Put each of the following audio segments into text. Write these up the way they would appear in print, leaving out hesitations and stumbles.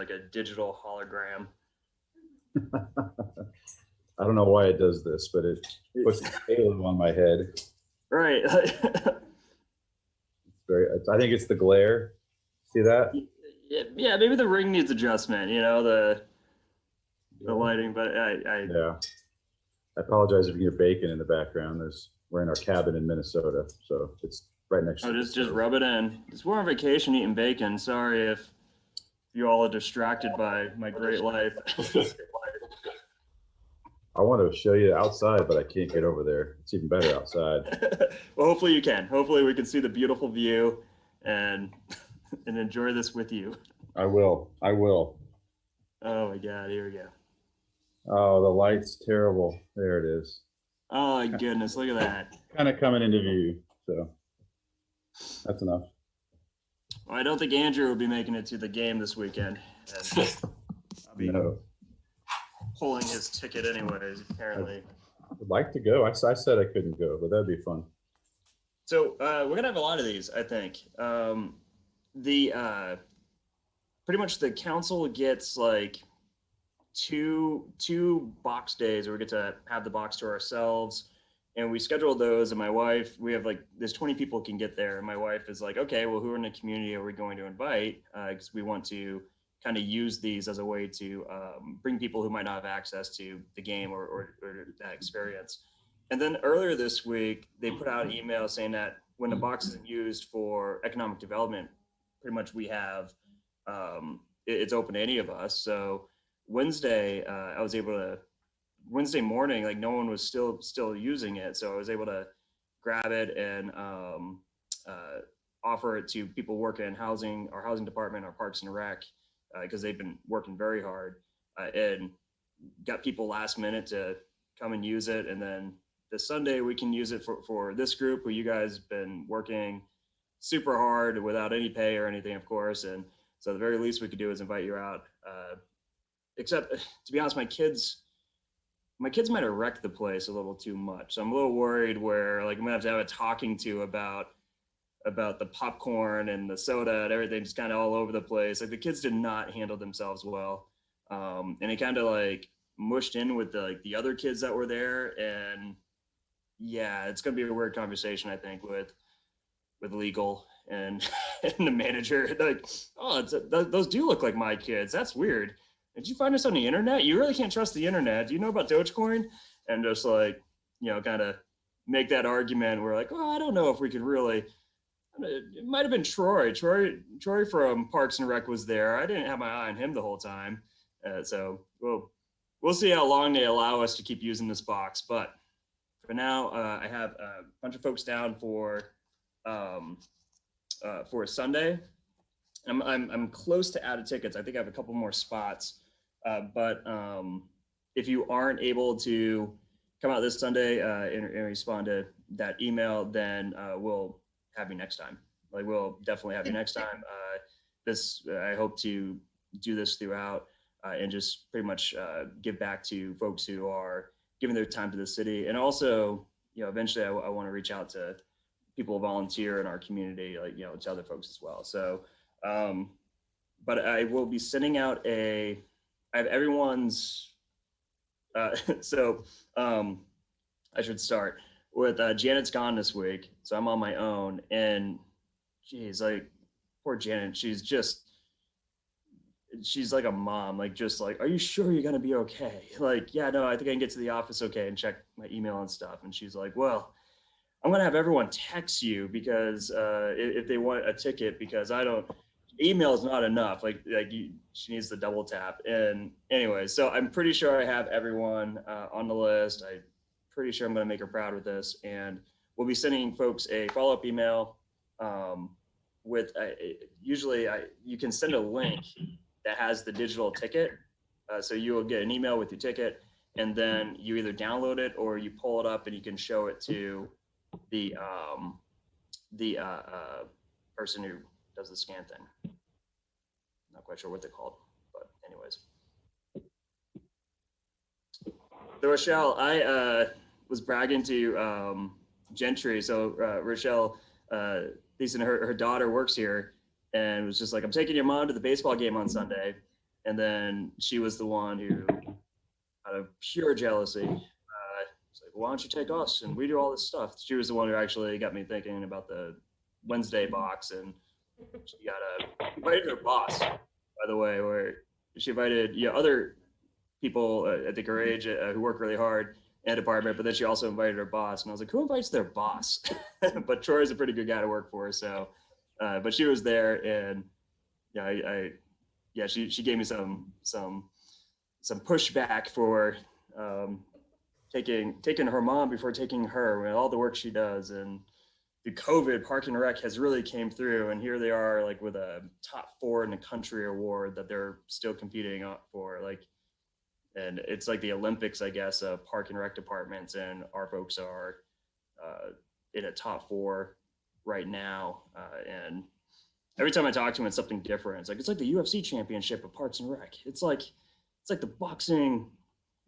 like a digital hologram. I don't know why it does this, but it puts the halo on my head. Right. I think it's the glare. See that? Yeah, maybe the ring needs adjustment, the lighting, but yeah. I apologize if you hear bacon in the background. We're in our cabin in Minnesota, so it's right next to just rub it in. We're on vacation eating bacon. Sorry if you all are distracted by my great life. I want to show you outside, but I can't get over there. It's even better outside. Well, hopefully you can. Hopefully we can see the beautiful view and enjoy this with you. I will. Oh my God, here we go. Oh, the light's terrible. There it is. Oh my goodness, look at that. Kind of coming into view, so that's enough. Well, I don't think Andrew will be making it to the game this weekend. I'll be pulling his ticket anyways, apparently. I would like to go. I said I couldn't go, but that'd be fun. So we're going to have a lot of these, I think. Pretty much the council gets like two box days where we get to have the box to ourselves, and we scheduled those. And my wife, we have there's 20 people can get there, and my wife is like, okay, well, who in the community are we going to invite? Because we want to kind of use these as a way to bring people who might not have access to the game or that experience. And then earlier this week, they put out an email saying that when the box isn't used for economic development, pretty much we have it's open to any of us. So Wednesday, Wednesday morning, no one was still using it. So I was able to grab it and offer it to people working in our housing department, our Parks and Rec, because they've been working very hard and got people last minute to come and use it. And then this Sunday we can use it for this group who you guys been working super hard without any pay or anything, of course. And so the very least we could do is invite you out. Except, to be honest, my kids might have wrecked the place a little too much. So I'm a little worried where I'm gonna have to have a talking to about the popcorn and the soda and everything just kind of all over the place. The kids did not handle themselves well. And it kind of mushed in with the other kids that were there. And yeah, it's going to be a weird conversation, I think, with legal and, and the manager. Those do look like my kids. That's weird. Did you find us on the internet? You really can't trust the internet. Do you know about Dogecoin? And just kind of make that argument. We're I don't know if we could really. It might have been Troy. Troy from Parks and Rec was there. I didn't have my eye on him the whole time. So we'll see how long they allow us to keep using this box. But for now, I have a bunch of folks down for a Sunday. I'm close to out of tickets. I think I have a couple more spots. But if you aren't able to come out this Sunday and respond to that email, then we'll have you next time. We'll definitely have you next time. I hope to do this throughout and just pretty much give back to folks who are giving their time to the city. And also, eventually I want to reach out to people who volunteer in our community, to other folks as well. So, but I will be sending out I have everyone's, I should start with Janet's gone this week, so I'm on my own. And geez, poor Janet, she's like a mom, are you sure you're gonna be okay? Yeah, no, I think I can get to the office okay and check my email and stuff. And she's like, well, I'm gonna have everyone text you because if they want a ticket, because email is not enough. She needs the double tap. And anyway, so I'm pretty sure I have everyone on the list. I'm pretty sure I'm going to make her proud with this. And we'll be sending folks a follow-up email with you can send a link that has the digital ticket. So you will get an email with your ticket, and then you either download it or you pull it up and you can show it to the person who does the scan thing. Not quite sure what they're called, but anyways. So Rochelle, I was bragging to Gentry. So Rochelle Thiessen, her daughter works here, and was just like, I'm taking your mom to the baseball game on Sunday. And then she was the one who, out of pure jealousy, was like, why don't you take us and we do all this stuff. She was the one who actually got me thinking about the Wednesday box, and she invited her boss, by the way, where she invited other people I think her age who work really hard in a department, but then she also invited her boss, and I was like, who invites their boss? But Troy's a pretty good guy to work for, so but she was there, and she gave me some pushback for taking her mom before taking her, and all the work she does. And the COVID, Park and Rec has really came through, and here they are, like, with a top 4 in the country award that they're still competing for, like, and it's like the Olympics, I guess, of Park and Rec departments, and our folks are in a top 4 right now. And every time I talk to them, it's something different. It's like the UFC championship of Parks and Rec. It's like the boxing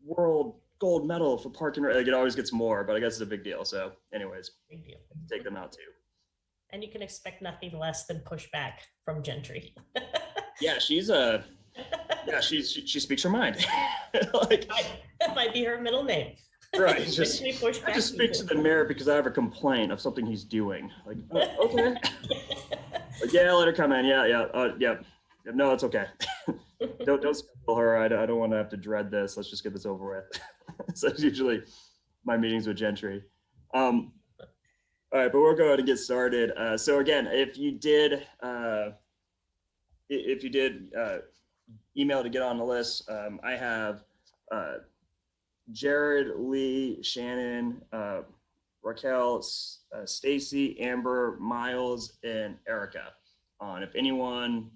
world gold medal for Park and Rec. Like, it always gets more, but I guess it's a big deal. So anyways, Big deal. take them out too. And you can expect nothing less than pushback from Gentry. Yeah, she speaks her mind. Like, that might be her middle name. Right. I Pushback just speak to the mayor because I have a complaint of something he's doing. Like, oh, okay. Like, yeah, let her come in. Yeah. No, it's okay. Don't schedule her. I don't want to have to dread this. Let's just get this over with. So that's usually my meetings with Gentry. All right, but we'll go ahead and get started. So again, if you did email to get on the list, I have Jared, Lee, Shannon, Raquel, Stacy, Amber, Miles, and Erica on. If anyone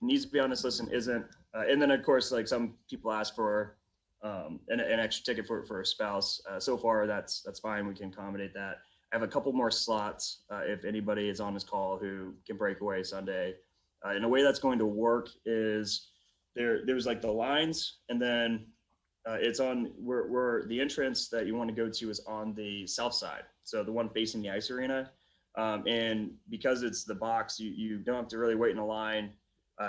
needs to be on this list and isn't, and then of course, like, some people ask for an extra ticket for a spouse. So far, that's fine. We can accommodate that. I have a couple more slots if anybody is on this call who can break away Sunday. And the way that's going to work is there's like the lines, and then it's on where the entrance that you want to go to is on the south side, so the one facing the ice arena. And because it's the box, you don't have to really wait in a line.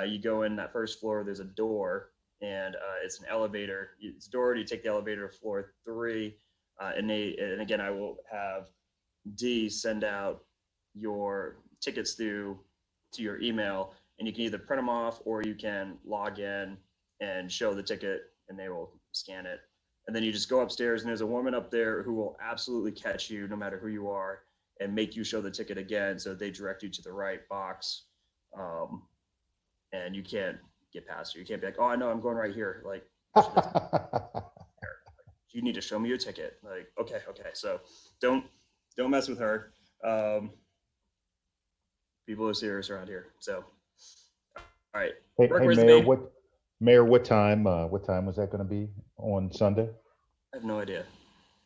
You go in that first floor, there's a door, and it's an elevator. It's a door, you take the elevator to floor 3, and again, I will have D send out your tickets to your email, and you can either print them off or you can log in and show the ticket, and they will scan it. And then you just go upstairs, and there's a woman up there who will absolutely catch you no matter who you are and make you show the ticket again, so they direct you to the right box. And you can't get past her. You can't be like, oh, I know, I'm going right here. Like, you need to show me your ticket. Like, okay. So don't mess with her. People are serious around here. So, all right. Hey, Mayor, what time was that going to be on Sunday? I have no idea.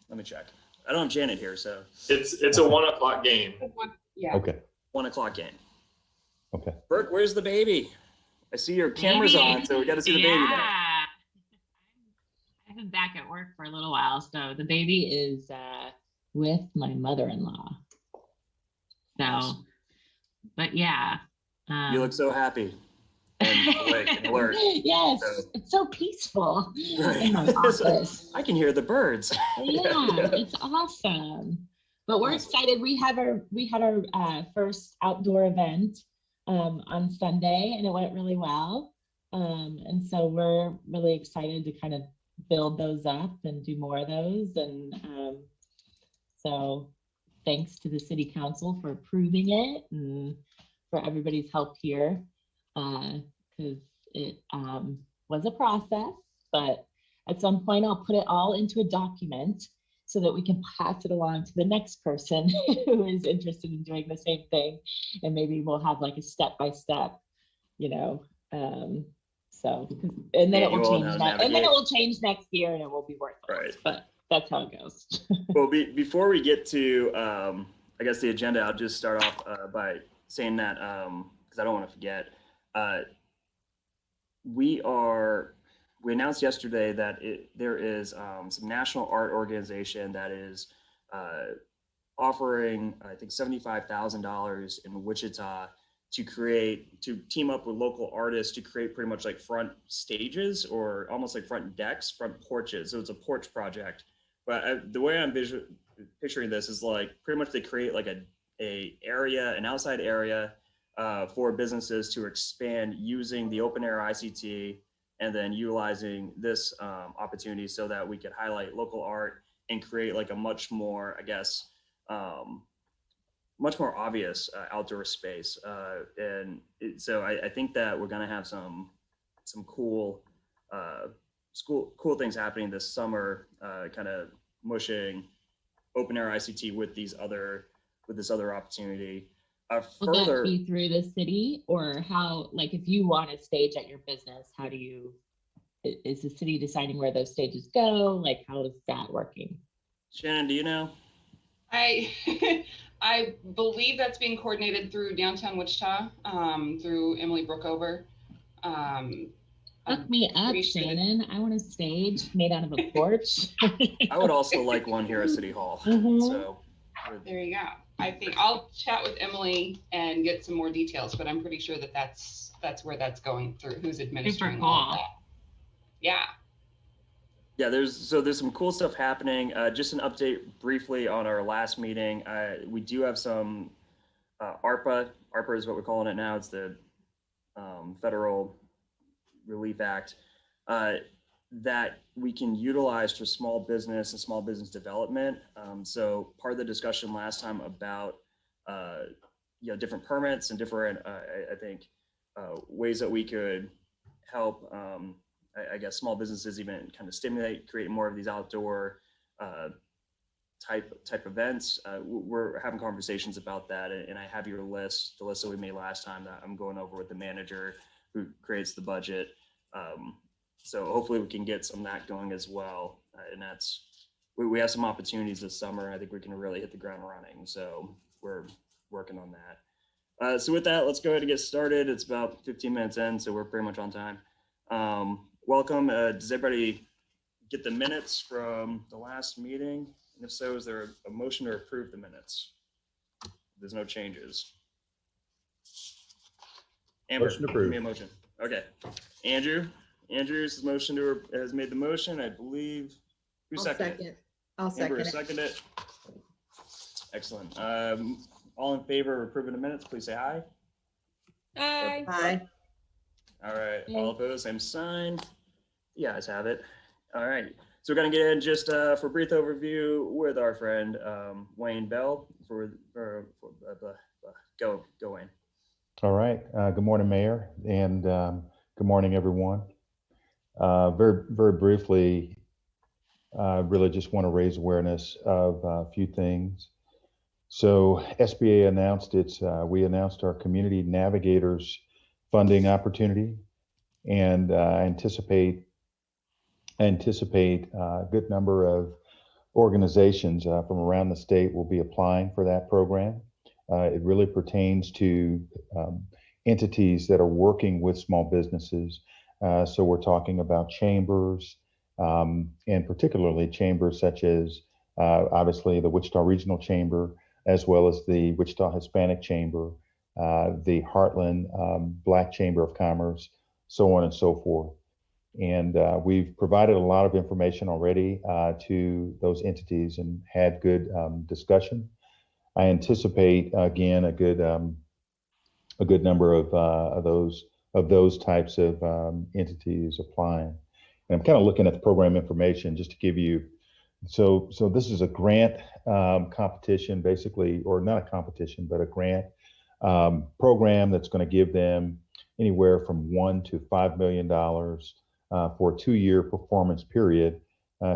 Let me check. I don't have Janet here, so. It's a 1:00 game. Yeah. Okay. 1:00 game. Okay. Burke, where's the baby? I see your camera's on, so we got to see the baby now. I've been back at work for a little while, so the baby is with my mother-in-law. So, but yeah. You look so happy and awake and alert. Yes, So. it's so peaceful Right. in my office. I can hear the birds. Yeah, it's awesome. But we're excited. We had our first outdoor event on Sunday, and it went really well. And so we're really excited to kind of build those up and do more of those. And so thanks to the city council for approving it and for everybody's help here, because it was a process, but at some point I'll put it all into a document so that we can pass it along to the next person who is interested in doing the same thing. And maybe we'll have like a step-by-step, so, and then it will change and then it will change next year, and it will be worth it. Right. But that's how it goes. Well, before we get to, I guess, the agenda, I'll just start off by saying that, because I don't want to forget, we announced yesterday that there is some national art organization that is offering, I think, $75,000 in Wichita to team up with local artists to create pretty much like front stages or almost like front decks, front porches. So it's a porch project. But the way I'm picturing this is like pretty much they create like an outside area for businesses to expand using the open air ICT and then utilizing this opportunity so that we could highlight local art and create like a much more, I guess, much more obvious outdoor space. So I think that we're gonna have some cool cool things happening this summer, kind of mushing open air ICT with this other opportunity. Will that be through the city, or how, like if you want to stage at your business, how do you, is the city deciding where those stages go? Like how is that working? Shannon, do you know? I believe that's being coordinated through downtown Wichita, through Emily Brookover. Hook me up, Shannon. I want a stage made out of a porch. I would also like one here at City Hall. So there you go. I think I'll chat with Emily and get some more details, but I'm pretty sure that that's where that's going through, who's administering all of that. Yeah, there's some cool stuff happening. Just an update briefly on our last meeting. We do have some ARPA. ARPA is what we're calling it now. It's the Federal Relief Act that we can utilize for small business and small business development. So part of the discussion last time about different permits and different I think ways that we could help I guess small businesses even kind of stimulate, create more of these outdoor type events. We're having conversations about that, and I have your list, the list that we made last time that I'm going over with the manager who creates the budget. So hopefully we can get some of that going as well. And we have some opportunities this summer. I think we can really hit the ground running. So we're working on that. So with that, let's go ahead and get started. It's about 15 minutes in, so we're pretty much on time. Welcome. Does everybody get the minutes from the last meeting? And if so, is there a motion to approve the minutes? There's no changes. Amber, Motion approved. give me a motion. Okay. Andrew's motion has made the motion, I believe. Who seconded it? I'll second Amber it. seconded it. Excellent. All in favor of approving the minutes, please say aye. Aye. Aye. All right, all opposed, same sign. You guys have it. All right, so we're gonna get in just for a brief overview with our friend Wayne Bell go Wayne. All right. Good morning, Mayor, and good morning, everyone. Very, very briefly, I really just want to raise awareness of a few things. So SBA announced we announced our Community Navigators funding opportunity, and I anticipate a good number of organizations from around the state will be applying for that program. It really pertains to entities that are working with small businesses. So we're talking about chambers, and particularly chambers such as obviously the Wichita Regional Chamber, as well as the Wichita Hispanic Chamber, the Heartland Black Chamber of Commerce, so on and so forth. And we've provided a lot of information already to those entities and had good discussion. I anticipate again a good number of those types of entities applying. And I'm kind of looking at the program information just to give you. So this is a grant competition, basically, or not a competition, but a grant program that's going to give them anywhere from $1 to $5 million for a 2-year performance period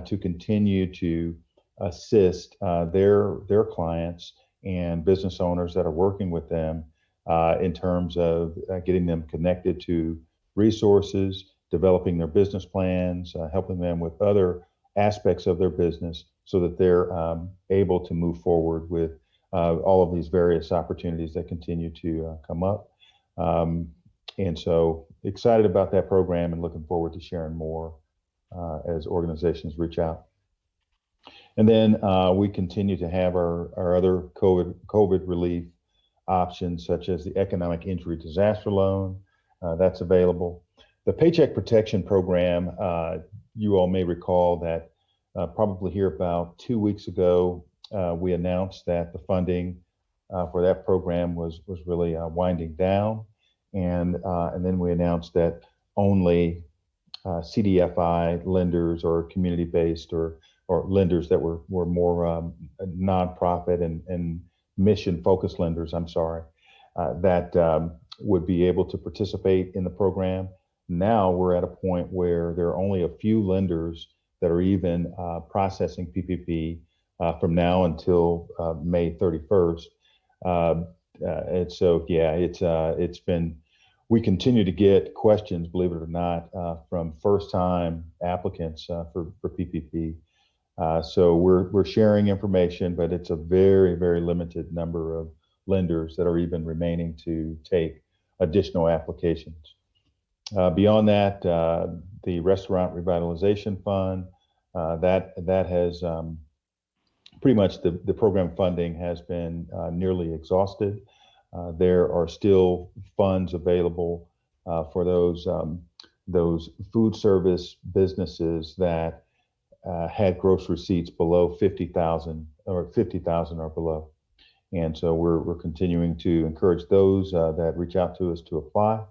to continue to assist their clients and business owners that are working with them in terms of getting them connected to resources, developing their business plans, helping them with other aspects of their business so that they're able to move forward with all of these various opportunities that continue to come up. And so excited about that program and looking forward to sharing more as organizations reach out. And then we continue to have our other COVID relief options such as the economic injury disaster loan, that's available. The Paycheck Protection Program, you all may recall that probably here about 2 weeks ago, we announced that the funding for that program was really winding down. And then we announced that only CDFI lenders or community-based or lenders that were more nonprofit and mission-focused lenders, that would be able to participate in the program. Now we're at a point where there are only a few lenders that are even processing PPP from now until May 31st. And so, yeah, it's been, we continue to get questions, believe it or not, from first-time applicants for PPP. So we're sharing information, but it's a very, very limited number of lenders that are even remaining to take additional applications. Beyond that, the Restaurant Revitalization Fund, that has pretty much the program funding has been nearly exhausted. There are still funds available for those food service businesses that had gross receipts below 50,000 or 50,000 or below. And so we're continuing to encourage those that reach out to us to apply.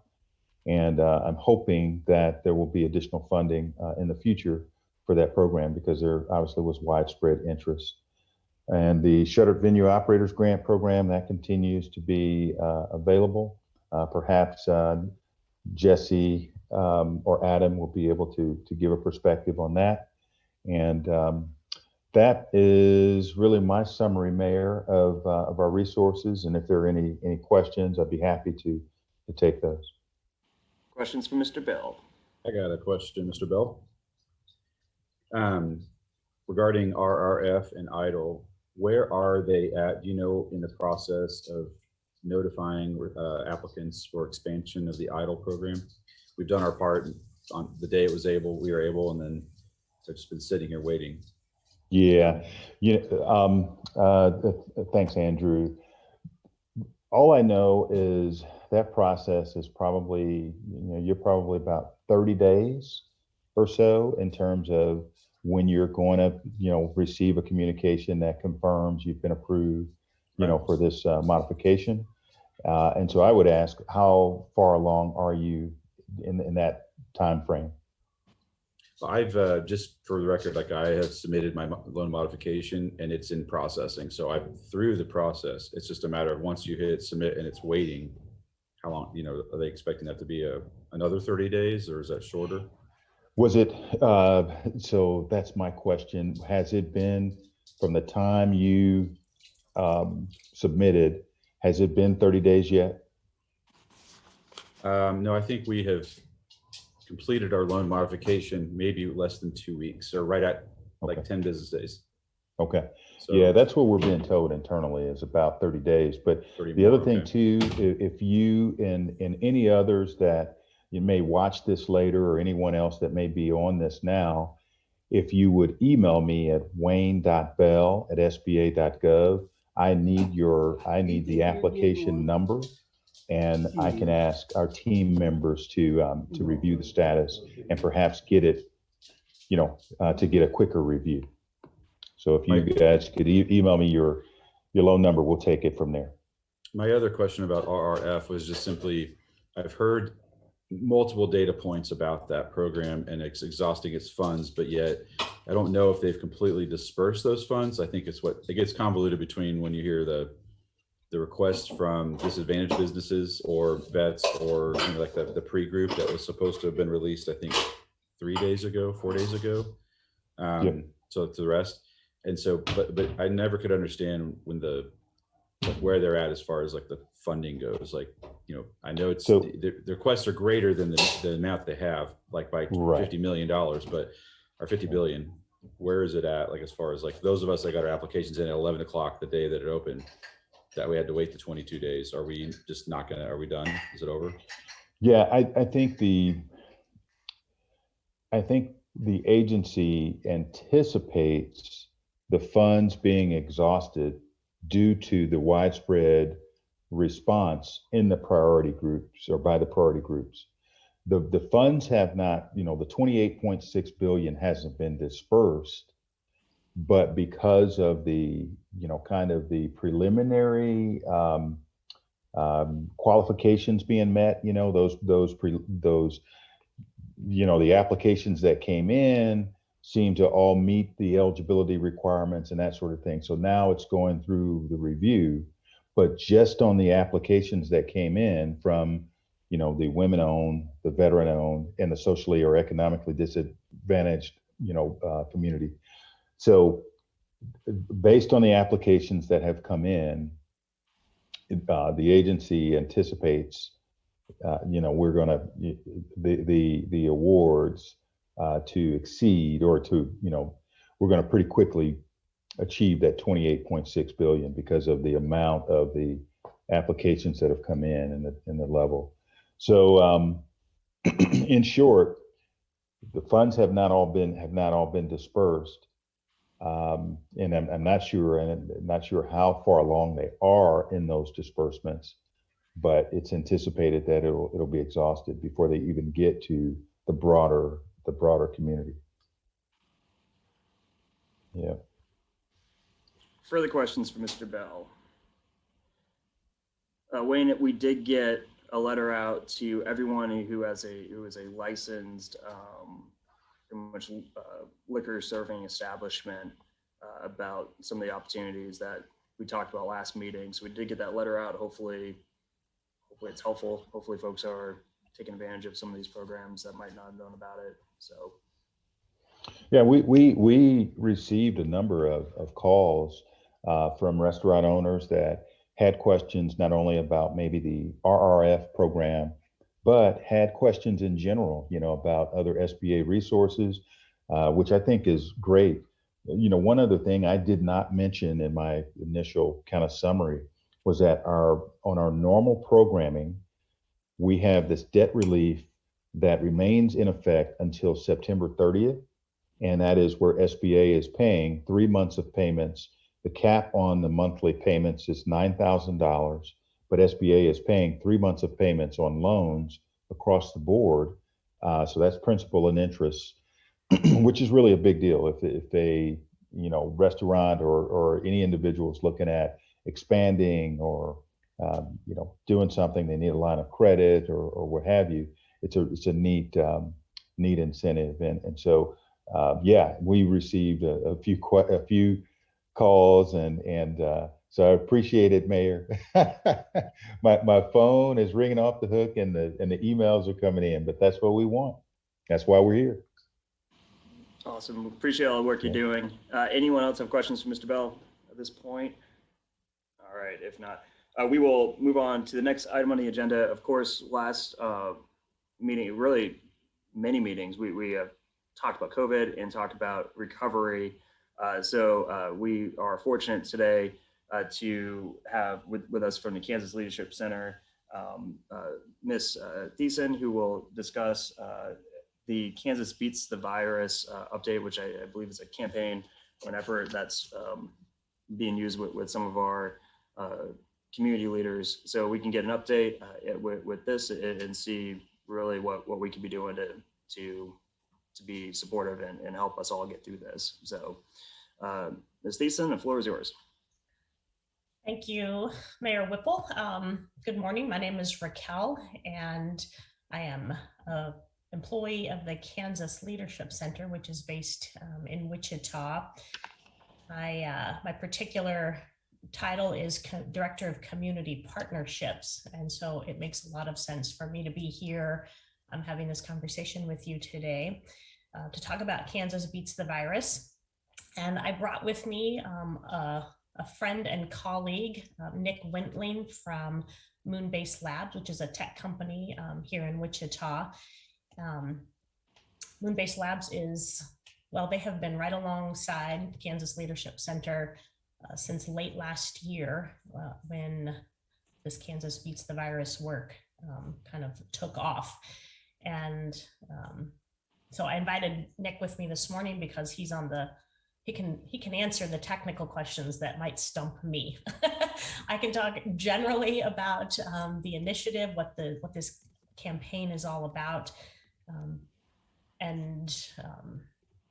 And I'm hoping that there will be additional funding in the future for that program because there obviously was widespread interest. And the Shuttered Venue Operators Grant Program, that continues to be available. Perhaps Jesse or Adam will be able to give a perspective on that. And that is really my summary, Mayor, of our resources. And if there are any questions, I'd be happy to take those. Questions for Mr. Bell? I got a question, Mr. Bell. Regarding RRF and EIDL, where are they at, do you know, in the process of notifying applicants for expansion of the EIDL program? We've done our part on the day we were able, and then I've just been sitting here waiting. Yeah, thanks, Andrew. All I know is that process is probably, you're probably about 30 days or so in terms of when you're going to, receive a communication that confirms you've been approved, for this modification. And so I would ask, how far along are you in that time frame? I've just for the record, I have submitted my loan modification and it's in processing. So I'm through the process. It's just a matter of once you hit submit and it's waiting, how long, are they expecting that to be another 30 days or is that shorter? Was it, so that's my question. Has it been from the time you submitted, has it been 30 days yet? No, I think we have completed our loan modification maybe less than 2 weeks or right at like 10 business days. Okay. So, yeah, that's what we're being told internally is about 30 days. But the other thing too, if you and any others that you may watch this later or anyone else that may be on this now, if you would email me at wayne.bell@sba.gov, I need the application number, and I can ask our team members to review the status and perhaps get it, to get a quicker review. So if you guys could email me your loan number, we'll take it from there. My other question about RRF was just simply, I've heard multiple data points about that program and it's exhausting its funds, but yet I don't know if they've completely dispersed those funds. I think it gets convoluted between when you hear the requests from disadvantaged businesses or vets or like the pre-group that was supposed to have been released, I think 4 days ago. So to the rest. And so, but I never could understand when where they're at as far as like the funding goes. Like, I know it's the requests are greater than the amount they have, like by $50 million, but our 50 billion, where is it at? Like, as far as like those of us that got our applications in at 11 o'clock the day that it opened, that we had to wait the 22 days. Are we just not gonna, are we done? Is it over? Yeah, I think the agency anticipates the funds being exhausted due to the widespread response in the priority groups or by the priority groups. The funds have not, the 28.6 billion hasn't been dispersed, but because of the, kind of the preliminary qualifications being met, the applications that came in seem to all meet the eligibility requirements and that sort of thing. So now it's going through the review, but just on the applications that came in from, the women-owned, the veteran-owned, and the socially or economically disadvantaged, community. So based on the applications that have come in, the agency anticipates, we're going to the awards to exceed or to, we're going to pretty quickly achieve that 28.6 billion because of the amount of the applications that have come in and the level. So in short, the funds have not all been dispersed. And I'm not sure how far along they are in those disbursements, but it's anticipated that it'll be exhausted before they even get to the broader community. Yeah. Further questions for Mr. Bell? Wayne, we did get a letter out to everyone who is a licensed pretty much liquor serving establishment about some of the opportunities that we talked about last meeting. So we did get that letter out. Hopefully it's helpful. Hopefully folks are taking advantage of some of these programs that might not have known about it. So yeah, we received a number of calls from restaurant owners that had questions not only about maybe the RRF program, but had questions in general, about other SBA resources, which I think is great. One other thing I did not mention in my initial kind of summary was that on our normal programming, we have this debt relief that remains in effect until September 30th. And that is where SBA is paying 3 months of payments. The cap on the monthly payments is $9,000, but SBA is paying 3 months of payments on loans across the board. So that's principal and interest, which is really a big deal. If a restaurant or any individual is looking at expanding or doing something, they need a line of credit or what have you. It's a neat incentive, and so yeah, we received a few calls and so I appreciate it, Mayor. my phone is ringing off the hook and the emails are coming in, but that's what we want. That's why we're here. awesome. Appreciate all the work you're doing. Anyone else have questions for Mr. Bell at this point? All right, if not, we will move on to the next item on the agenda. Of course, last meeting, really many meetings, we talked about COVID and talked about recovery. So we are fortunate today to have with us from the Kansas Leadership Center, Ms. Thiessen, who will discuss the Kansas Beats the Virus update, which I believe is a campaign or an effort that's being used with some of our community leaders. So we can get an update with this and see really what we can be doing to be supportive and help us all get through this. So Ms. Thiessen, the floor is yours. Thank you, Mayor Whipple. Good morning. My name is Raquel, and I am an employee of the Kansas Leadership Center, which is based in Wichita. My particular title is Director of Community Partnerships, and so it makes a lot of sense for me to be here. I'm having this conversation with you today to talk about Kansas Beats the Virus. And I brought with me a friend and colleague, Nick Wentling from Moonbase Labs, which is a tech company here in Wichita. Moonbase Labs they have been right alongside Kansas Leadership Center since late last year when this Kansas Beats the Virus work kind of took off. And so I invited Nick with me this morning because he can answer the technical questions that might stump me. I can talk generally about the initiative, what this campaign is all about.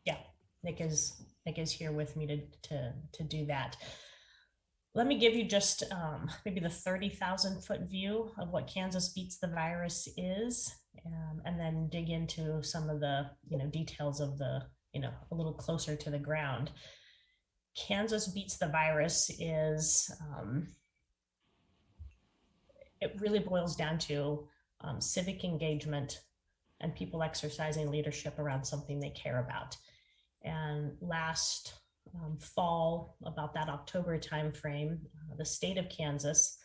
Yeah, Nick is here with me to do that. Let me give you just maybe the 30,000 foot view of what Kansas Beats the Virus is, and then dig into some of the details of the a little closer to the ground. Kansas Beats the Virus is it really boils down to civic engagement and people exercising leadership around something they care about. And last fall, about that October timeframe, the state of Kansas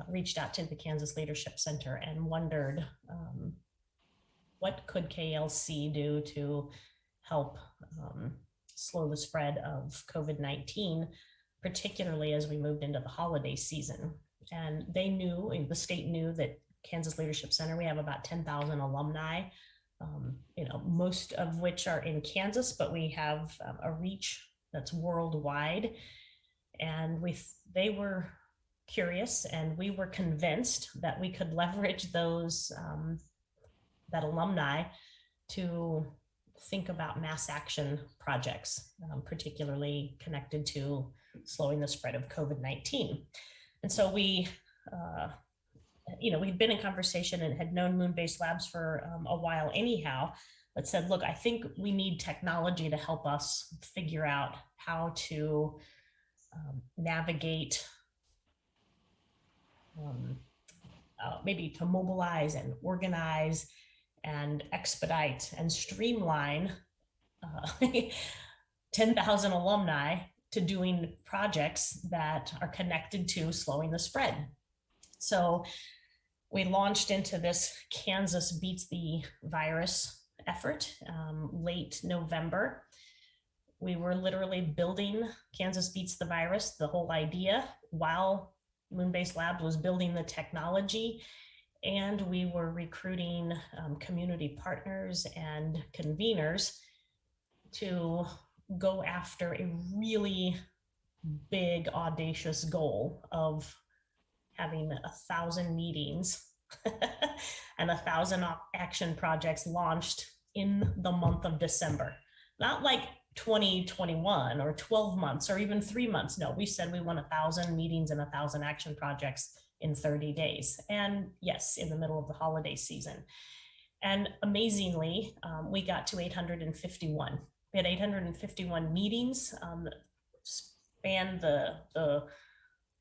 reached out to the Kansas Leadership Center and wondered what could KLC do to help slow the spread of COVID-19, particularly as we moved into the holiday season. And they knew, the state knew that Kansas Leadership Center, we have about 10,000 alumni, most of which are in Kansas, but we have a reach that's worldwide. And they were curious, and we were convinced that we could leverage those, that alumni to think about mass action projects, particularly connected to slowing the spread of COVID-19. And so we'd been in conversation and had known Moon-Based Labs for a while anyhow, but said, look, I think we need technology to help us figure out how to navigate, maybe to mobilize and organize and expedite and streamline 10,000 alumni to doing projects that are connected to slowing the spread. So we launched into this Kansas Beats the Virus effort late November. We were literally building Kansas Beats the Virus, the whole idea, while Moon-Based Labs was building the technology. And we were recruiting community partners and conveners to go after a really big, audacious goal of having 1,000 meetings and 1,000 action projects launched in the month of December. Not like 2021 or 12 months or even 3 months. No, we said we want 1,000 meetings and 1,000 action projects in 30 days. And yes, in the middle of the holiday season. And amazingly, we got to 851. We had 851 meetings that spanned the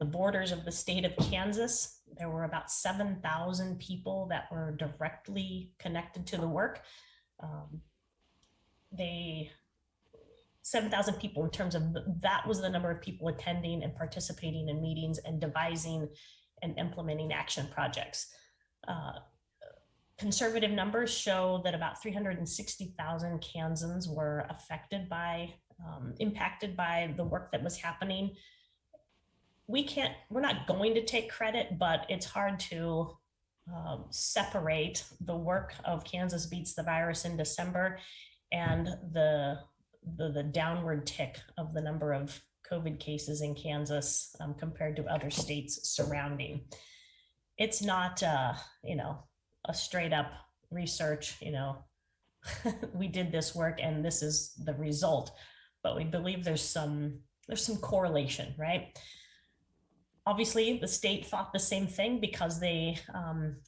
borders of the state of Kansas. There were about 7,000 people that were directly connected to the work. 7,000 people in terms of that was the number of people attending and participating in meetings and devising and implementing action projects. Conservative numbers show that about 360,000 Kansans were impacted by the work that was happening. We're not going to take credit, but it's hard to separate the work of Kansas Beats the Virus in December and the downward tick of the number of COVID cases in Kansas compared to other states surrounding. It's not, a straight up research, we did this work and this is the result, but we believe there's some correlation, right? Obviously, the state thought the same thing because they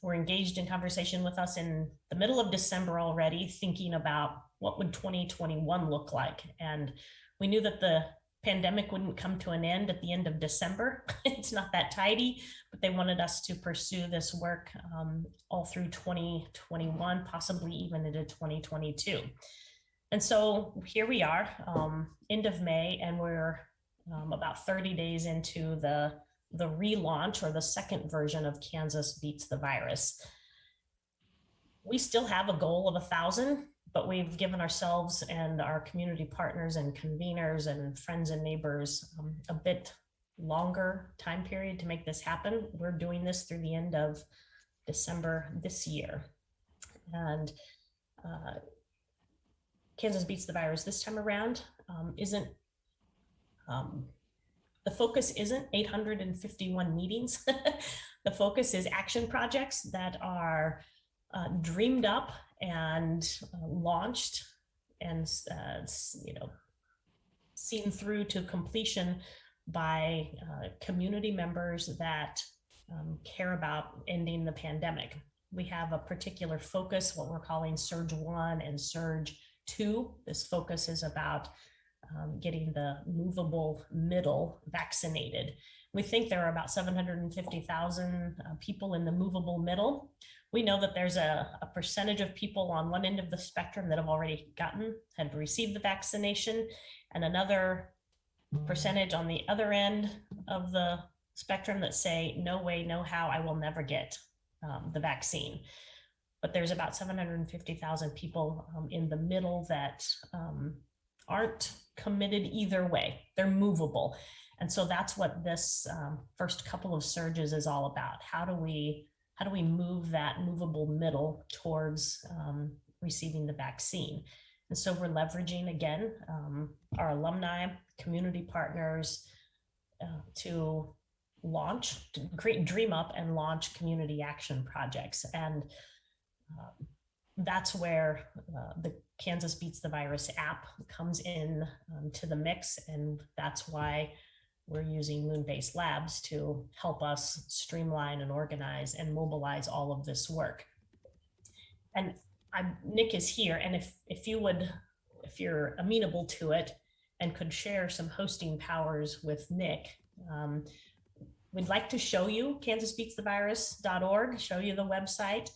were engaged in conversation with us in the middle of December already, thinking about what would 2021 look like. And we knew that the pandemic wouldn't come to an end at the end of December. It's not that tidy, but they wanted us to pursue this work all through 2021, possibly even into 2022. And so here we are, end of May, and we're about 30 days into the relaunch or the second version of Kansas Beats the Virus. We still have a goal of 1,000, but we've given ourselves and our community partners and conveners and friends and neighbors a bit longer time period to make this happen. We're doing this through the end of December this year. And Kansas Beats the Virus this time around isn't the focus isn't 851 meetings. The focus is action projects that are dreamed up and launched and seen through to completion by community members that care about ending the pandemic. We have a particular focus, what we're calling Surge 1 and Surge 2. This focus is about getting the movable middle vaccinated. We think there are about 750,000 people in the movable middle. We know that there's a percentage of people on one end of the spectrum that have received the vaccination, and another percentage on the other end of the spectrum that say, no way, no how, I will never get the vaccine. But there's about 750,000 people in the middle that aren't committed either way. They're movable. And so that's what this first couple of surges is all about. How do we move that movable middle towards receiving the vaccine? And so we're leveraging, again, our alumni, community partners to dream up and launch community action projects. And that's where the Kansas Beats the Virus app comes in to the mix. And that's why we're using Moonbase Labs to help us streamline and organize and mobilize all of this work. And Nick is here, and if you're amenable to it and could share some hosting powers with Nick, we'd like to show you kansasbeatsthevirus.org, show you the website,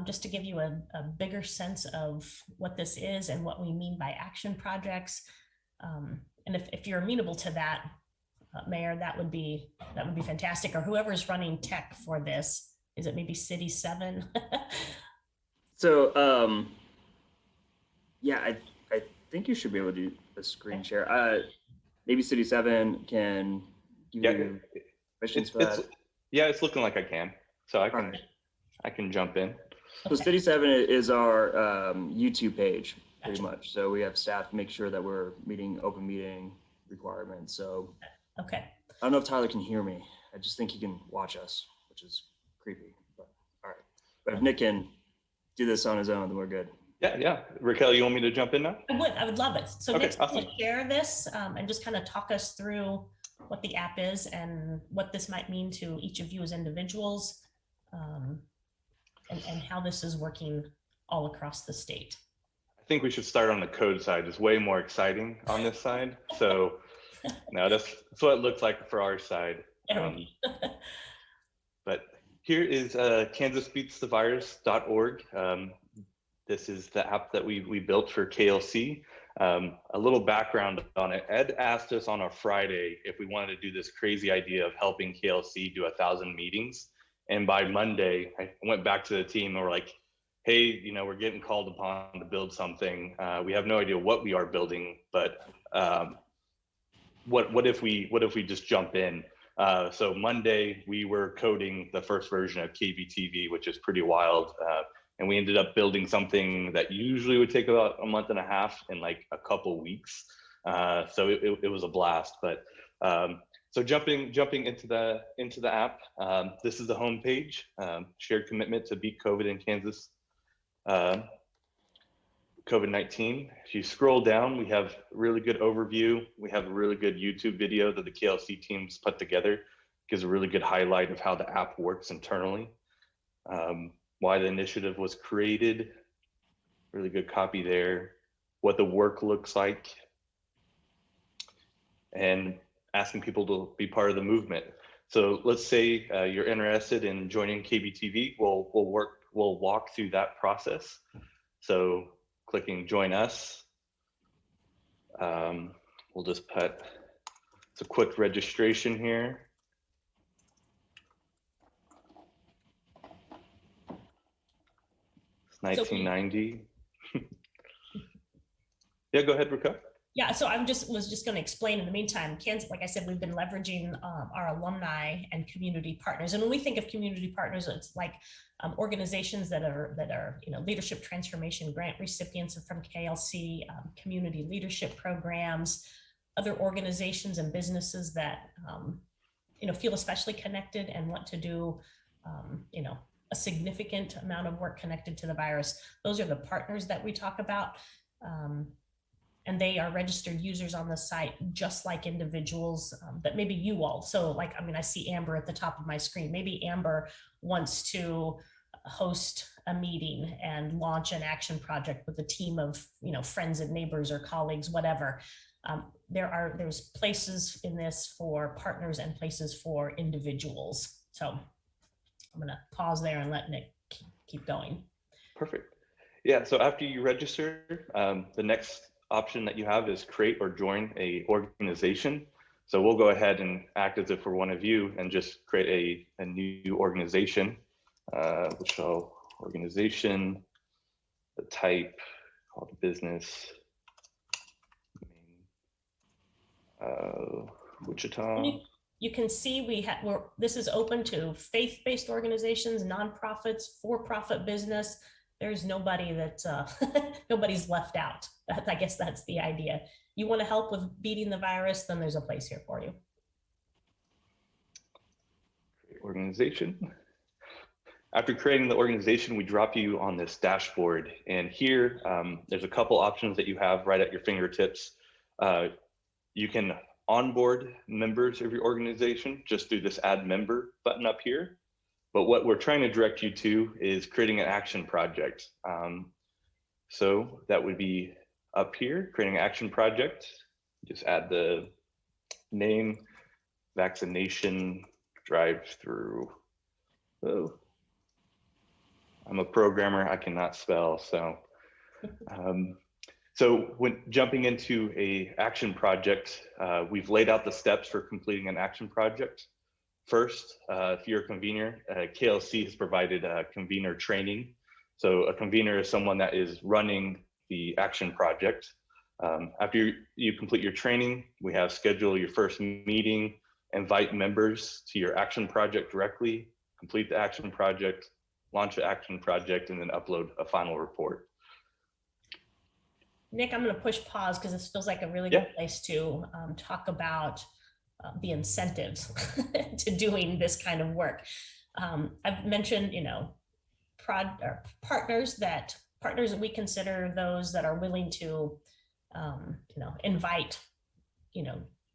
just to give you a bigger sense of what this is and what we mean by action projects. And if you're amenable to that, Mayor, that would be fantastic. Or whoever's running tech for this, is it maybe City 7? So, yeah, I think you should be able to do a screen share. Maybe City 7 can give you questions for that. Yeah, it's looking like I can. So I can jump in. So City 7 is our YouTube page, pretty much. So we have staff make sure that we're meeting open meeting requirements. So okay. I don't know if Tyler can hear me. I just think he can watch us, which is creepy. But all right. But if Nick can do this on his own, then we're good. Yeah. Raquel, you want me to jump in now? I would love it. So Okay, Nick's awesome. going to share this and just kind of talk us through what the app is and what this might mean to each of you as individuals, and how this is working all across the state. I think we should start on the code side. It's way more exciting on this side. So no, that's what it looks like for our side. But here is kansasbeatsthevirus.org. This is the app that we built for KLC. A little background on it. Ed asked us on a Friday if we wanted to do this crazy idea of helping KLC do 1,000 meetings. And by Monday, I went back to the team and we're like, hey, we're getting called upon to build something. We have no idea what we are building, but what if we just jump in? So Monday, we were coding the first version of KBTV, which is pretty wild. And we ended up building something that usually would take about a month and a half in like a couple weeks. So it was a blast. But so jumping into the app, this is the homepage. Shared commitment to beat COVID in Kansas. COVID-19. If you scroll down, we have a really good overview. We have a really good YouTube video that the KLC teams put together. Gives a really good highlight of how the app works internally. Why the initiative was created, really good copy there, what the work looks like, and asking people to be part of the movement. So let's say you're interested in joining KBTV, we'll walk through that process. So clicking join us, we'll just put, it's a quick registration here. It's 1990. Yeah, go ahead, Raquel. Yeah, so was just going to explain in the meantime, Kansas, like I said, we've been leveraging our alumni and community partners. And when we think of community partners, it's like organizations that are leadership transformation grant recipients from KLC, community leadership programs, other organizations and businesses that, feel especially connected and want to do, a significant amount of work connected to the virus. Those are the partners that we talk about. And they are registered users on the site, just like individuals that maybe you all. So like, I see Amber at the top of my screen. Maybe Amber wants to host a meeting and launch an action project with a team of, friends and neighbors or colleagues, whatever. There's places in this for partners and places for individuals. So I'm gonna pause there and let Nick keep going. Perfect. Yeah, so after you register, the next option that you have is create or join a organization. So we'll go ahead and act as if we're one of you and just create a new organization. Which organization, the type, called business, Wichita. You can see this is open to faith-based organizations, nonprofits, for-profit business. There's nobody that nobody's left out. I guess that's the idea. You want to help with beating the virus, then there's a place here for you. Organization. After creating the organization, we drop you on this dashboard, and here there's a couple options that you have right at your fingertips. You can onboard members of your organization just through this add member button up here. But what we're trying to direct you to is creating an action project. So that would be up here, creating an action project. Just add the name, vaccination, drive-through. Oh, I'm a programmer, I cannot spell, so. So when jumping into a action project, we've laid out the steps for completing an action project. First, if you're a convener, KLC has provided convener training. So a convener is someone that is running the action project. After you complete your training, we have schedule your first meeting, invite members to your action project directly, complete the action project, launch the action project, and then upload a final report. Nick, I'm going to push pause because this feels like a really good place to talk about the incentives to doing this kind of work. I've mentioned, partners that we consider those that are willing to, invite,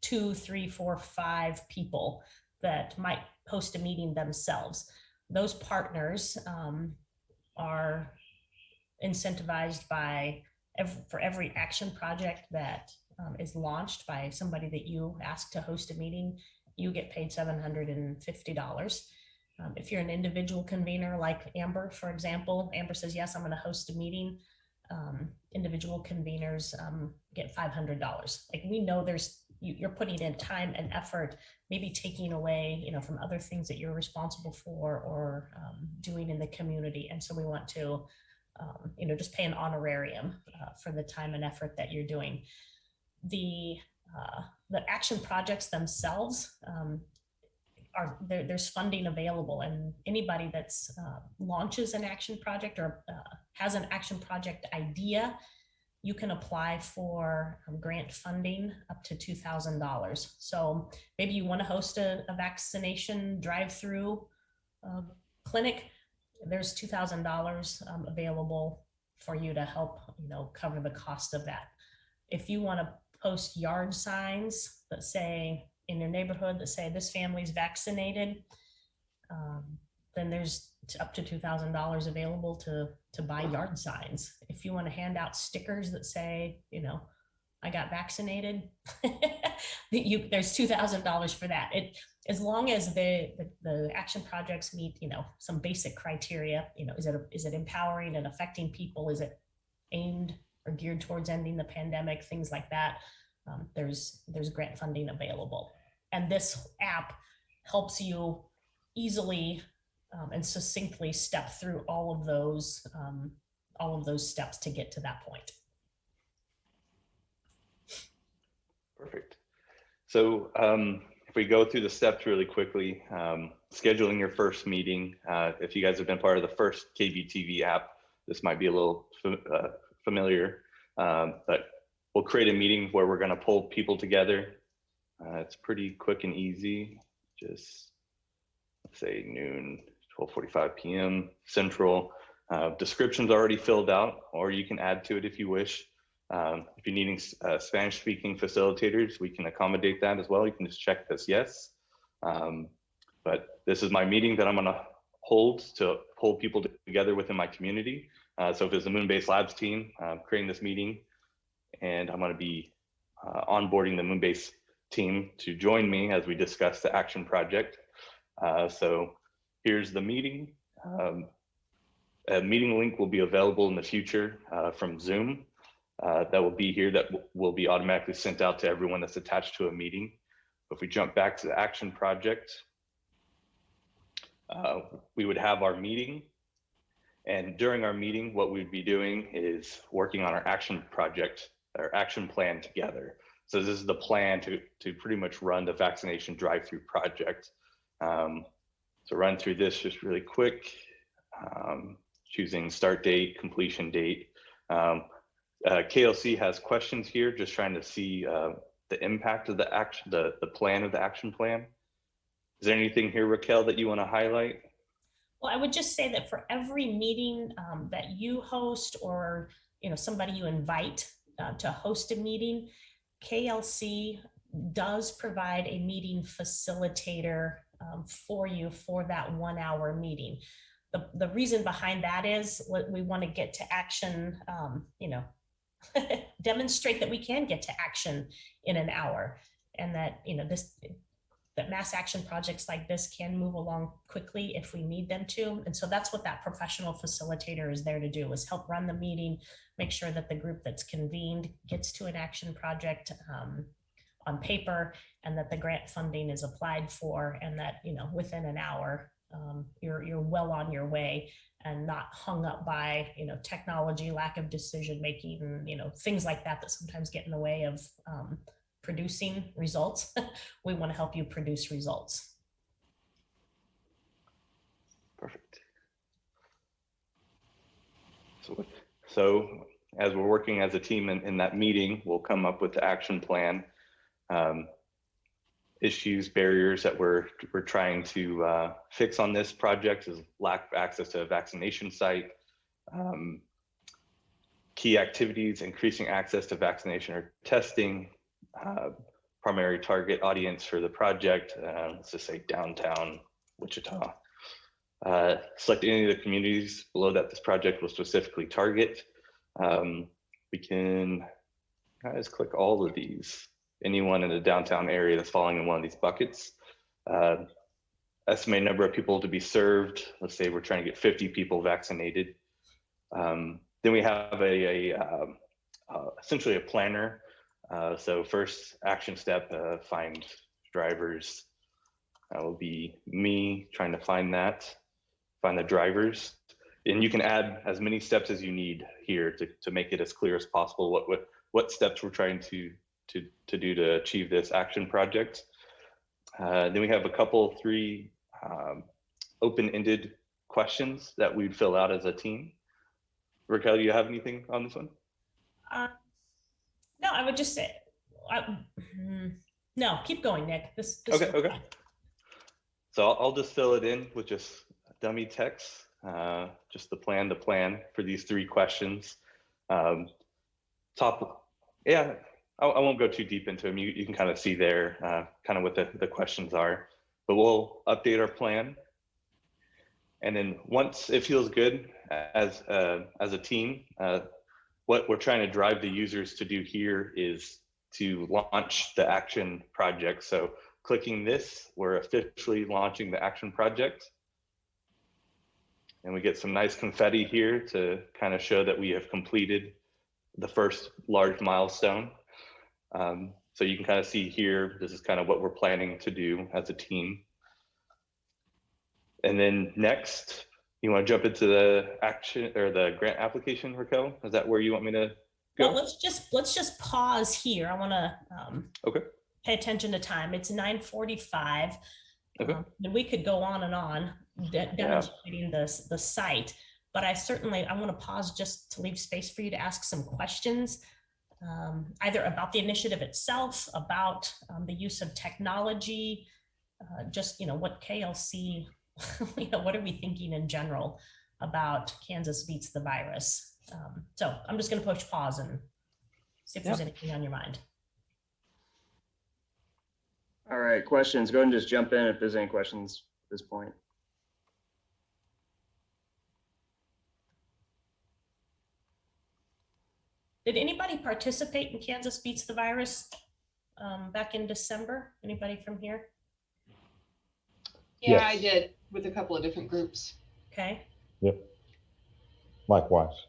2, 3, 4, 5 people that might host a meeting themselves. Those partners are incentivized by for every action project that is launched by somebody that you ask to host a meeting, you get paid $750. If you're an individual convener like Amber, for example, Amber says, yes, I'm going to host a meeting. Individual conveners get $500. Like, we know you're putting in time and effort, maybe taking away, from other things that you're responsible for or doing in the community. And so we want to, just pay an honorarium for the time and effort that you're doing. The action projects themselves there's funding available, and anybody that's launches an action project or has an action project idea, you can apply for grant funding up to $2,000. So maybe you want to host a vaccination drive-through clinic. There's $2,000 available for you to help, cover the cost of that. If you want to post yard signs that say in your neighborhood that say this family's vaccinated, then there's up to $2,000 available to buy yard signs. If you want to hand out stickers that say, I got vaccinated, there's $2,000 for that. As long as the action projects meet, some basic criteria, is it empowering and affecting people? Is it aimed or geared towards ending the pandemic? Things like that. There's grant funding available. And this app helps you easily and succinctly step through all of those steps to get to that point. Perfect. So if we go through the steps really quickly, scheduling your first meeting. If you guys have been part of the first KBTV app, this might be a little familiar, but we'll create a meeting where we're going to pull people together. It's pretty quick and easy. Just let's say noon, 12:45 p.m. Central. Description's already filled out, or you can add to it if you wish. If you're needing Spanish-speaking facilitators, we can accommodate that as well. You can just check this yes. But this is my meeting that I'm going to hold to pull people together within my community. So if it's a Moonbase Labs team, creating this meeting, and I'm going to be onboarding the Moonbase team to join me as we discuss the action project. So here's the meeting. A meeting link will be available in the future from Zoom. That will be here, that will be automatically sent out to everyone that's attached to a meeting. If we jump back to the action project, we would have our meeting. And during our meeting, what we'd be doing is working on our action project, our action plan together. So this is the plan to pretty much run the vaccination drive-through project. So run through this just really quick, choosing start date, completion date. KLC has questions here, just trying to see the impact of the action, the plan of the action plan. Is there anything here, Raquel, that you want to highlight? Well, I would just say that for every meeting that you host, or somebody you invite to host a meeting, KLC does provide a meeting facilitator for you for that 1 hour meeting. The reason behind that is what we want to get to action, demonstrate that we can get to action in an hour, and that that mass action projects like this can move along quickly if we need them to. And so that's what that professional facilitator is there to do, is help run the meeting, make sure that the group that's convened gets to an action project on paper, and that the grant funding is applied for, and that within an hour you're well on your way, and not hung up by technology, lack of decision making, things like that sometimes get in the way of producing results. We want to help you produce results. Perfect. So as we're working as a team in that meeting, we'll come up with the action plan. Issues, barriers that we're trying to fix on this project is lack of access to a vaccination site, key activities, increasing access to vaccination or testing, primary target audience for the project, let's just say downtown Wichita. Select any of the communities below that this project will specifically target. We can just click all of these. Anyone in the downtown area that's falling in one of these buckets. Estimated number of people to be served. Let's say we're trying to get 50 people vaccinated. Then we have essentially a planner. So first action step, find drivers. That will be me trying to find the drivers. And you can add as many steps as you need here to make it as clear as possible what steps we're trying to do to achieve this action project. Then we have three open-ended questions that we'd fill out as a team. Raquel, do you have anything on this one? No, I would just say, no, keep going, Nick. This Okay. So I'll just fill it in with just dummy text, just the plan for these three questions. I won't go too deep into them. You can kind of see there kind of what the questions are, but we'll update our plan. And then once it feels good as a team, what we're trying to drive the users to do here is to launch the action project. So clicking this, we're officially launching the action project. And we get some nice confetti here to kind of show that we have completed the first large milestone. So you can kind of see here, this is kind of what we're planning to do as a team. And then next, you want to jump into the action or the grant application, Raquel? Is that where you want me to go? Well, let's just pause here. I want to okay. Pay attention to time. It's 9:45. Okay. And we could go on and on demonstrating the site, but I want to pause just to leave space for you to ask some questions. either about the initiative itself, about the use of technology, just, what KLC, what are we thinking in general about Kansas beats the virus? So I'm just going to push pause and see if there's anything on your mind. All right, questions. Go ahead and just jump in if there's any questions at this point. Did anybody participate in Kansas Beats the Virus back in December? Anybody from here? Yeah, Yes. I did with a couple of different groups. Okay. Yep. Likewise.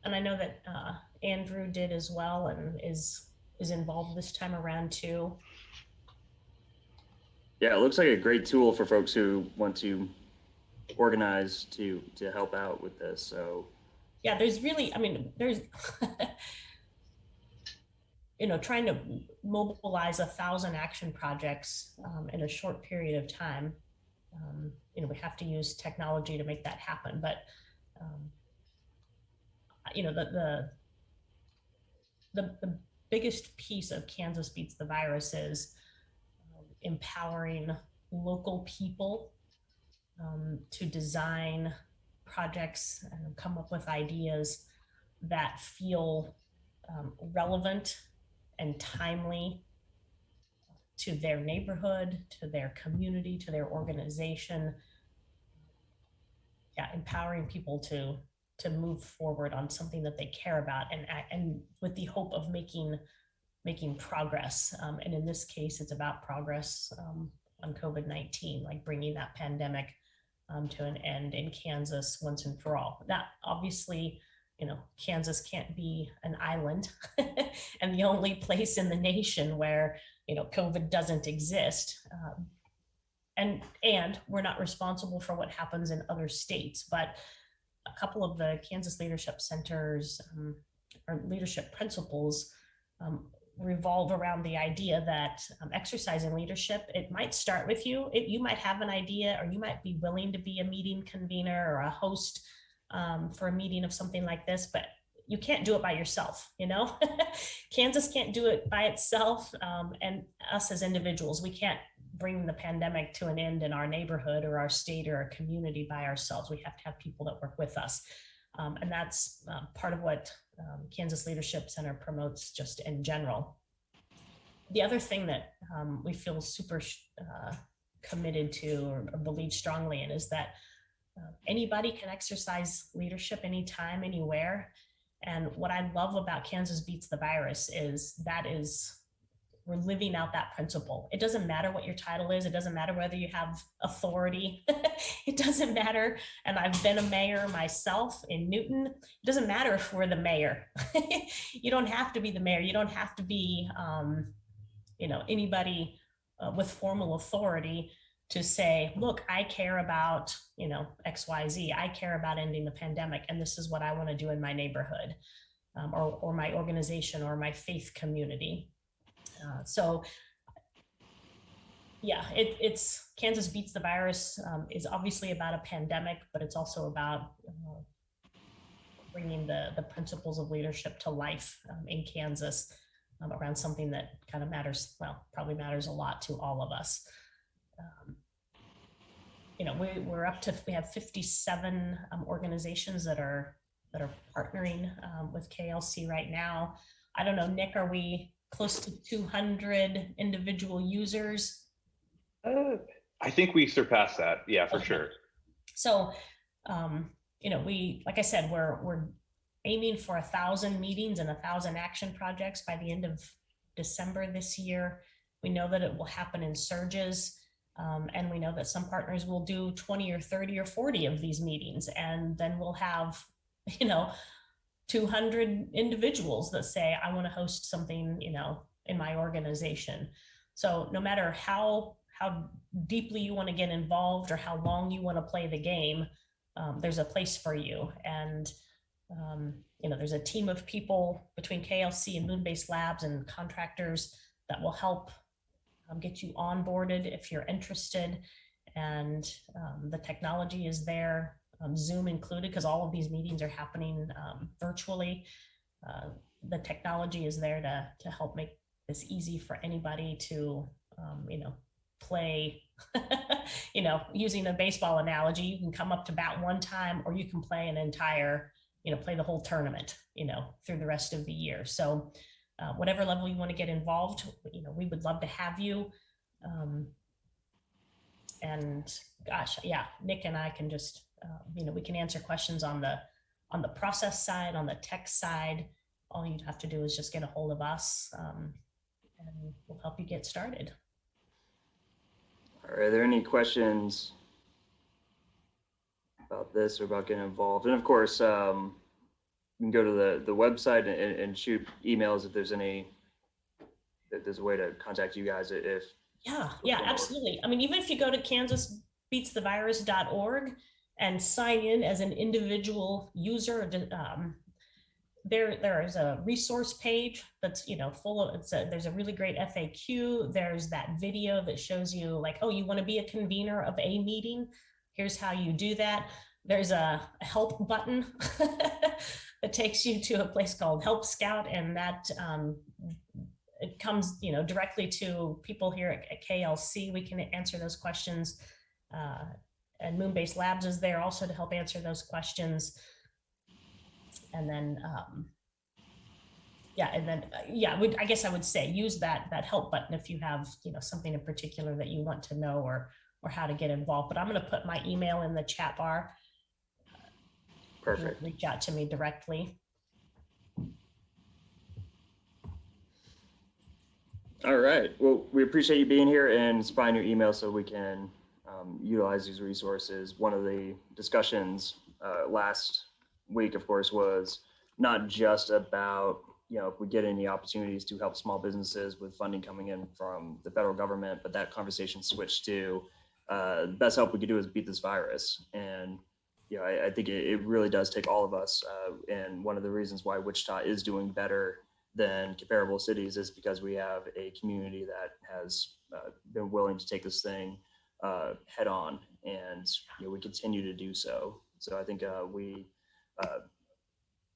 And I know that Andrew did as well and is involved this time around too. Yeah, it looks like a great tool for folks who want to organize to help out with this. So yeah, there's really, there's, trying to mobilize 1,000 action projects in a short period of time. We have to use technology to make that happen. But, the biggest piece of Kansas Beats the Virus is empowering local people to design projects and come up with ideas that feel relevant and timely to their neighborhood, to their community, to their organization. Yeah, empowering people to move forward on something that they care about, and with the hope of making progress. And in this case, it's about progress on COVID-19, like bringing that pandemic to an end in Kansas once and for all. That obviously, Kansas can't be an island and the only place in the nation where, COVID doesn't exist. And we're not responsible for what happens in other states, but a couple of the Kansas Leadership Centers or leadership principles revolve around the idea that exercising leadership, it might start with you. You might have an idea, or you might be willing to be a meeting convener or a host for a meeting of something like this, but you can't do it by yourself. Kansas can't do it by itself, and us as individuals, we can't bring the pandemic to an end in our neighborhood or our state or our community by ourselves. We have to have people that work with us. And that's part of what Kansas Leadership Center promotes just in general. The other thing that we feel super committed to or believe strongly in is that anybody can exercise leadership anytime, anywhere. And what I love about Kansas Beats the Virus is we're living out that principle. It doesn't matter what your title is. It doesn't matter whether you have authority. It doesn't matter. And I've been a mayor myself in Newton. It doesn't matter if we're the mayor. You don't have to be the mayor. You don't have to be, anybody with formal authority to say, look, I care about, XYZ. I care about ending the pandemic, and this is what I want to do in my neighborhood, or my organization or my faith community. So yeah, it's Kansas Beats the Virus is obviously about a pandemic, but it's also about bringing the principles of leadership to life in Kansas around something that kind of matters, probably matters a lot to all of us. We have 57 organizations that are partnering with KLC right now. I don't know, Nick, are we close to 200 individual users? I think we surpassed that. Yeah, for sure. So, like I said, we're aiming for 1,000 meetings and 1,000 action projects by the end of December this year. We know that it will happen in surges. And we know that some partners will do 20 or 30 or 40 of these meetings. And then we'll have, 200 individuals that say, I want to host something, in my organization. So no matter how deeply you want to get involved or how long you want to play the game, there's a place for you. And, there's a team of people between KLC and Moonbase Labs and contractors that will help get you onboarded if you're interested. And the technology is there. Zoom included, because all of these meetings are happening virtually. The technology is there to help make this easy for anybody to, play, using a baseball analogy, you can come up to bat one time, or you can play an entire, play the whole tournament, through the rest of the year. So whatever level you want to get involved, we would love to have you. And gosh, yeah, Nick and I can just, we can answer questions on the process side, on the tech side. All you'd have to do is just get a hold of us, and we'll help you get started. Are there any questions about this or about getting involved? And of course, you can go to the website and shoot emails if there's a way to contact you guys if. Yeah, absolutely. I mean, even if you go to kansasbeatsthevirus.org and sign in as an individual user, there is a resource page that's full of there's a really great FAQ. There's that video that shows you like, oh, you want to be a convener of a meeting, here's how you do that. There's a help button that takes you to a place called Help Scout, and that it comes directly to people here at KLC. We can answer those questions, and Moonbase Labs is there also to help answer those questions. And then, I guess I would say use that help button if you have something in particular that you want to know or how to get involved. But I'm going to put my email in the chat bar. Perfect. Reach out to me directly. All right. Well, we appreciate you being here and supplying your email so we can utilize these resources. One of the discussions last week, of course, was not just about, if we get any opportunities to help small businesses with funding coming in from the federal government, but that conversation switched to the best help we could do is beat this virus. And, I think it really does take all of us. And one of the reasons why Wichita is doing better than comparable cities is because we have a community that has been willing to take this thing head on, and we continue to do so. So I think we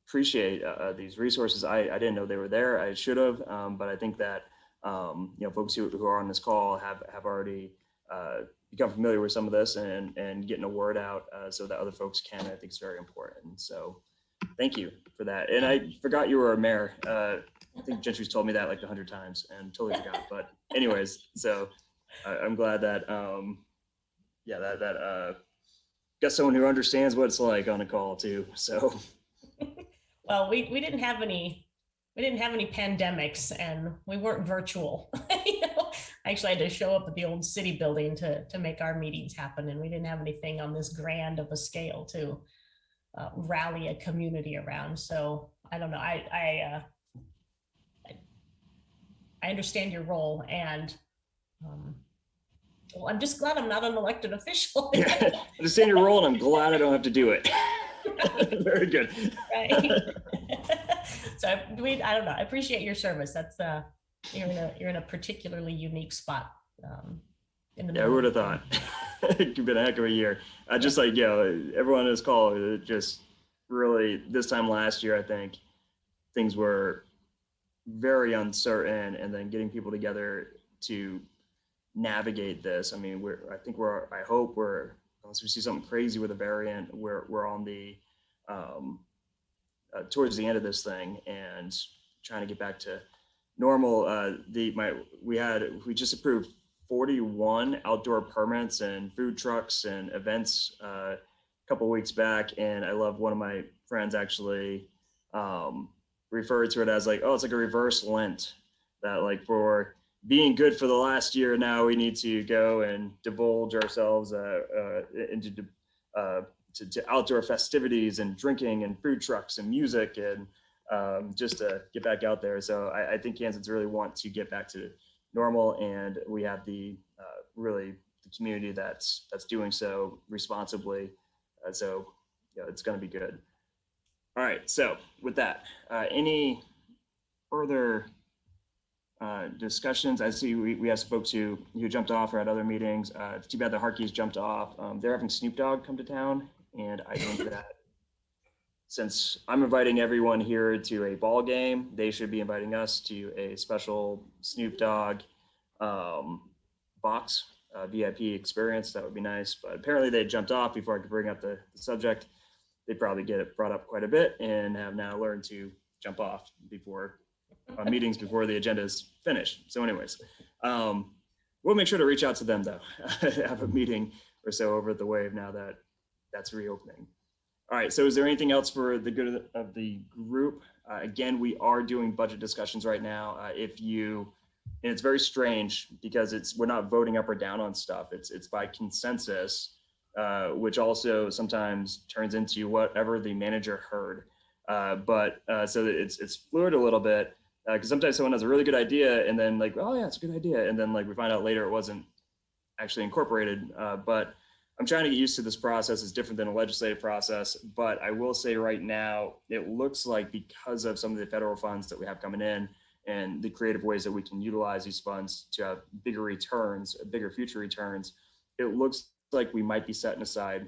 appreciate these resources. I didn't know they were there. I should have, but I think that folks who are on this call have already become familiar with some of this and getting a word out so that other folks can. I think it's very important. So thank you for that. And I forgot you were a mayor. I think Gentry's told me that like 100 times and totally forgot. But anyways, so I'm glad that got someone who understands what it's like on a call too. So well, we didn't have any pandemics, and we weren't virtual. I actually had to show up at the old city building to make our meetings happen, and we didn't have anything on this grand of a scale to rally a community around. So I don't know. I understand your role, and well, I'm just glad I'm not an elected official. I understand your role, and I'm glad I don't have to do it. Very good. Right. So I don't know. I appreciate your service. That's you're in a particularly unique spot. I would have thought. It's been a heck of a year. Just like everyone on this call, just really this time last year, I think things were very uncertain, and then getting people together to navigate this. I mean, I hope we're, unless we see something crazy with a variant, we're on the towards the end of this thing and trying to get back to normal. We just approved 41 outdoor permits and food trucks and events a couple of weeks back, and I love one of my friends actually referred to it as like, oh, it's like a reverse Lent, that like for being good for the last year, now we need to go and divulge ourselves into to outdoor festivities and drinking and food trucks and music and just to get back out there. So I think Kansans really want to get back to normal, and we have the really the community that's doing so responsibly. So it's going to be good. All right. So with that, any further discussions? I see we have some folks who jumped off or at other meetings. It's too bad the Harkeys jumped off. They're having Snoop Dogg come to town And I think that since I'm inviting everyone here to a ball game, they should be inviting us to a special Snoop Dogg box VIP experience. That would be nice. But apparently they jumped off before I could bring up the subject. They probably get it brought up quite a bit and have now learned to jump off before meetings before the agenda is finished. So anyways, we'll make sure to reach out to them though. Have a meeting or so over at the Wave now that that's reopening. All right, so is there anything else for the good of the group? Again, we are doing budget discussions right now. And it's very strange because we're not voting up or down on stuff. It's by consensus, which also sometimes turns into whatever the manager heard. So it's fluid a little bit because sometimes someone has a really good idea and then like, oh yeah, it's a good idea. And then like we find out later it wasn't actually incorporated. But I'm trying to get used to this process. It's different than a legislative process, but I will say right now, it looks like because of some of the federal funds that we have coming in and the creative ways that we can utilize these funds to have bigger returns, bigger future returns, it looks like we might be setting aside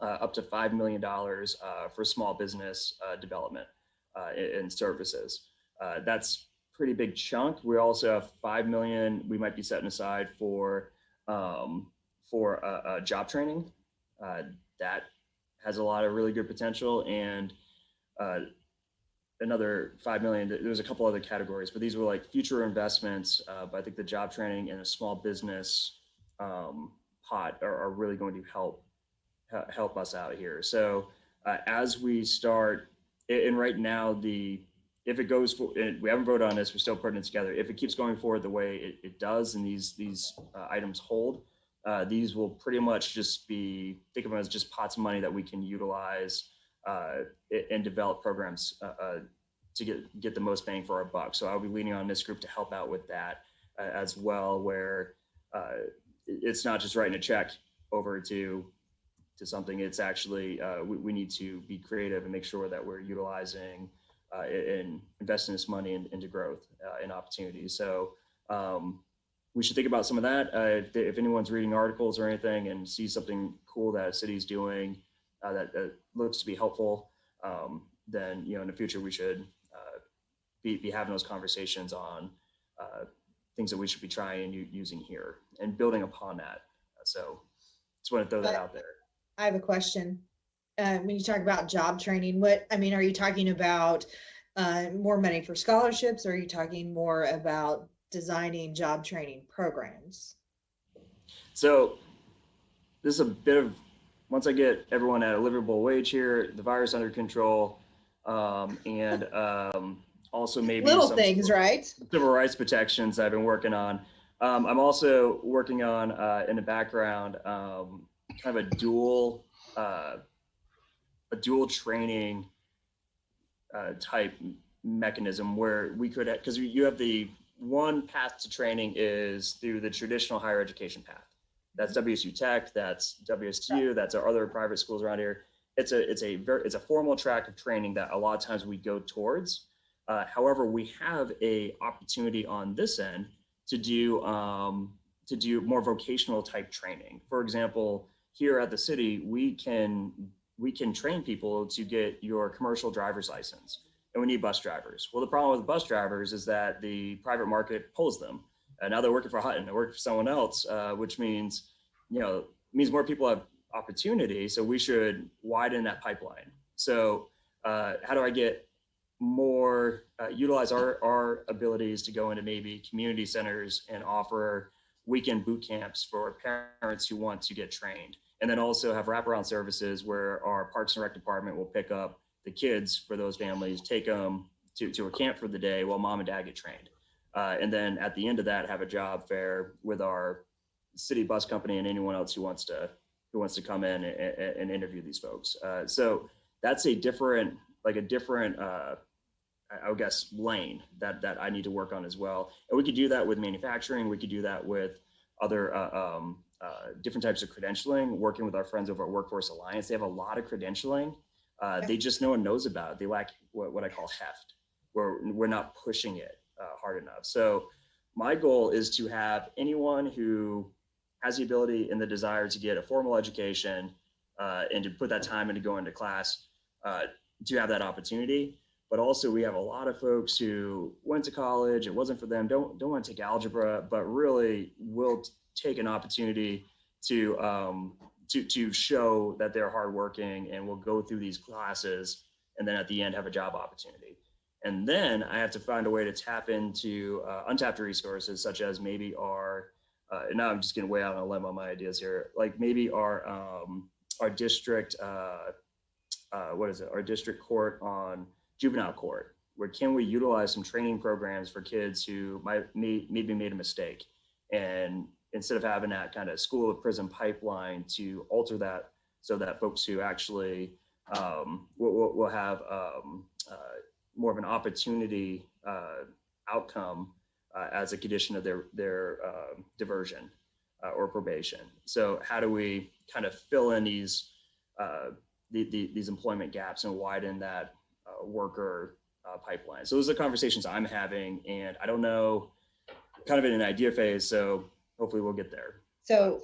up to $5 million for small business development and services. That's a pretty big chunk. We also have $5 million we might be setting aside for job training. That has a lot of really good potential, and another $5 million. There's a couple other categories, but these were like future investments. But I think the job training and a small business pot are really going to help us out here. So as we start, and right now if it goes for, we haven't voted on this, we're still putting it together. If it keeps going forward the way it does, and these items hold, these will pretty much just think of them as just pots of money that we can utilize and develop programs to get the most bang for our buck. So I'll be leaning on this group to help out with that as well, where it's not just writing a check over to something. It's actually, we need to be creative and make sure that we're utilizing and investing this money into growth and opportunities. So we should think about some of that. If anyone's reading articles or anything and sees something cool that a city's doing that looks to be helpful, then in the future we should be having those conversations on things that we should be trying using here and building upon that. So just want to throw that out there. I have a question. When you talk about job training, are you talking about more money for scholarships, or are you talking more about designing job training programs? So this is a bit of, once I get everyone at a livable wage here, the virus under control, and also maybe little things, right? Civil rights protections I've been working on. I'm also working on in the background kind of a dual training type mechanism where we could, because you have the one path to training is through the traditional higher education path. That's WSU Tech, that's WSU, that's our other private schools around here. It's a formal track of training that a lot of times we go towards. However, we have a opportunity on this end to do more vocational type training. For example, here at the city, we can train people to get your commercial driver's license, and we need bus drivers. Well, the problem with bus drivers is that the private market pulls them. And now they're working for Hutton, they're working for someone else, which means, more people have opportunity. So we should widen that pipeline. So how do I get more, utilize our abilities to go into maybe community centers and offer weekend boot camps for parents who want to get trained, and then also have wraparound services where our Parks and Rec department will pick up the kids for those families, take them to a camp for the day while mom and dad get trained. And then at the end of that, have a job fair with our city bus company and anyone else who wants to come in and interview these folks. So that's a different, I guess, lane that I need to work on as well. And we could do that with manufacturing. We could do that with other different types of credentialing, working with our friends over at Workforce Alliance. They have a lot of credentialing. They just, no one knows about it. They lack what I call heft, where we're not pushing it hard enough. So my goal is to have anyone who has the ability and the desire to get a formal education and to put that time into going to class to have that opportunity. But also we have a lot of folks who went to college, it wasn't for them, don't want to take algebra, but really will take an opportunity to show that they're hardworking and will go through these classes and then at the end have a job opportunity. And then I have to find a way to tap into untapped resources, such as maybe our, now I'm just getting way out on a limb on my ideas here, like maybe our district, our district court on juvenile court, where can we utilize some training programs for kids who maybe made a mistake, and instead of having that kind of school of prison pipeline, to alter that so that folks who actually will have more of an opportunity outcome as a condition of their diversion or probation. So how do we kind of fill in these employment gaps and widen that worker pipeline? So those are the conversations I'm having, and I don't know, kind of in an idea phase. So hopefully we'll get there. So,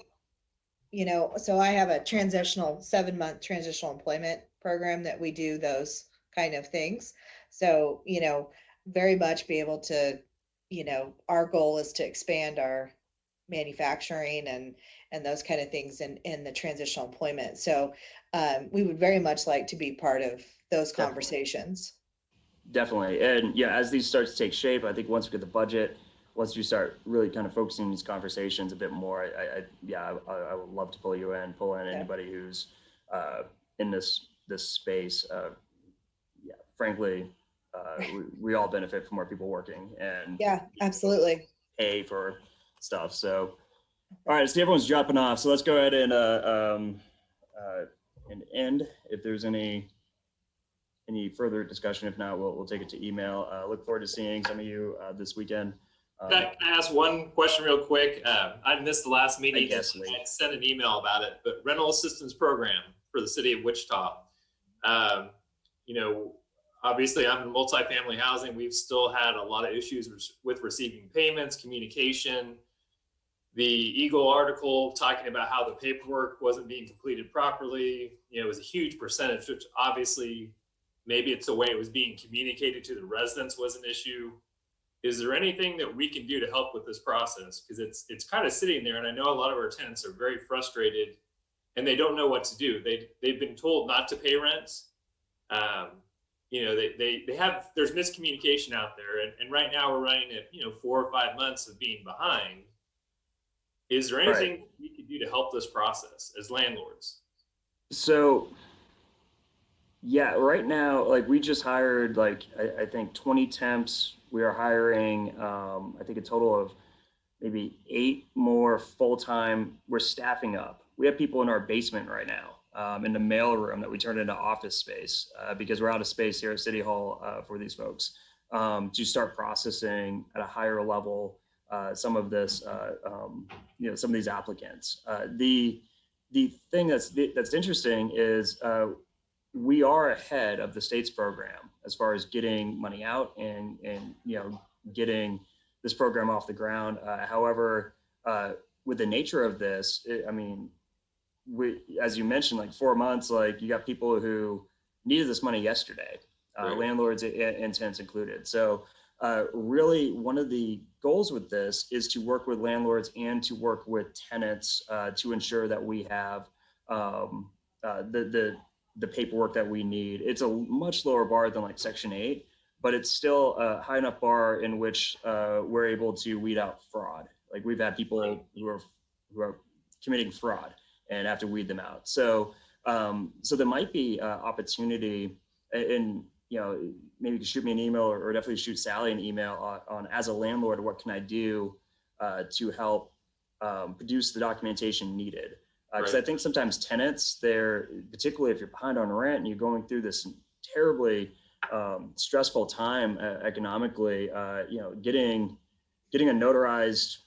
so I have a 7-month transitional employment program that we do those kind of things. So, very much be able to, our goal is to expand our manufacturing and those kind of things in the transitional employment. So we would very much like to be part of those conversations. Definitely. And yeah, as these start to take shape, I think once we get the budget, once you start really kind of focusing on these conversations a bit more, I would love to pull in anybody who's in this space. Frankly, we all benefit from more people working, and absolutely pay for stuff. So, all right, so everyone's dropping off. So let's go ahead and end. If there's any further discussion, if not, we'll take it to email. Look forward to seeing some of you this weekend. Can I ask one question real quick? I missed the last meeting. I sent an email about it, but rental assistance program for the city of Wichita. Obviously I'm in multifamily housing. We've still had a lot of issues with receiving payments, communication. The Eagle article talking about how the paperwork wasn't being completed properly, it was a huge percentage, which obviously maybe it's the way it was being communicated to the residents was an issue. Is there anything that we can do to help with this process? Because it's kind of sitting there, and I know a lot of our tenants are very frustrated and they don't know what to do. They've been told not to pay rents. There's miscommunication out there, and right now we're running at 4 or 5 months of being behind. Is there anything we could do to help this process as landlords? So yeah, right now, like we just hired I think 20 temps. We are hiring I think a total of maybe 8 more full-time. We're staffing up. We have people in our basement right now, in the mail room that we turned into office space because we're out of space here at City Hall for these folks to start processing at a higher level some of this, some of these applicants. The thing that's interesting is we are ahead of the state's program as far as getting money out and getting this program off the ground. However, with the nature of this, as you mentioned, 4 months, you got people who needed this money yesterday, landlords and tenants included. So really one of the goals with this is to work with landlords and to work with tenants to ensure that we have the paperwork that we need. It's a much lower bar than Section 8, but it's still a high enough bar in which we're able to weed out fraud. We've had people who are committing fraud and have to weed them out. So there might be opportunity, and maybe you can shoot me an email or definitely shoot Sally an email on as a landlord, what can I do to help produce the documentation needed? Because I think sometimes tenants, particularly if you're behind on rent and you're going through this terribly stressful time economically, getting a notarized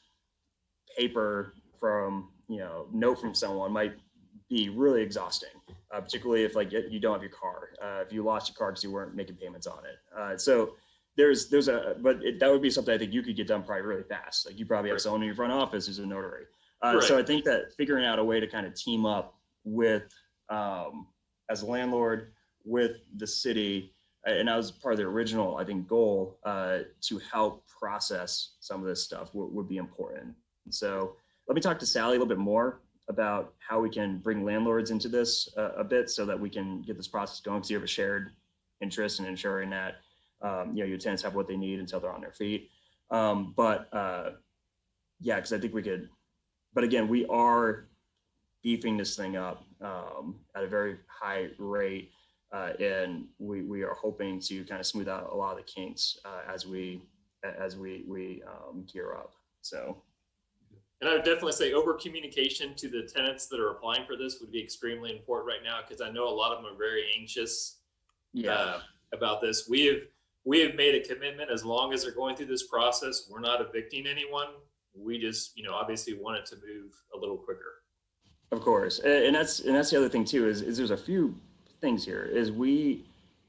paper from, note from someone might be really exhausting, particularly if you don't have your car, if you lost your car because you weren't making payments on it. So that would be something I think you could get done probably really fast. You probably have someone in your front office who's a notary. So I think that figuring out a way to kind of team up with as a landlord with the city, and that was part of the original, I think, goal, to help process some of this stuff would be important. So let me talk to Sally a little bit more about how we can bring landlords into this a bit so that we can get this process going, because you have a shared interest in ensuring that your tenants have what they need until they're on their feet. Yeah, because I think we could, but again, we are beefing this thing up at a very high rate, and we are hoping to kind of smooth out a lot of the kinks as we gear up. So. And I would definitely say over communication to the tenants that are applying for this would be extremely important right now, because I know a lot of them are very anxious about this. We have made a commitment. As long as they're going through this process, we're not evicting anyone. We just, obviously want it to move a little quicker. Of course, and that's the other thing too, is there's a few things here. Is we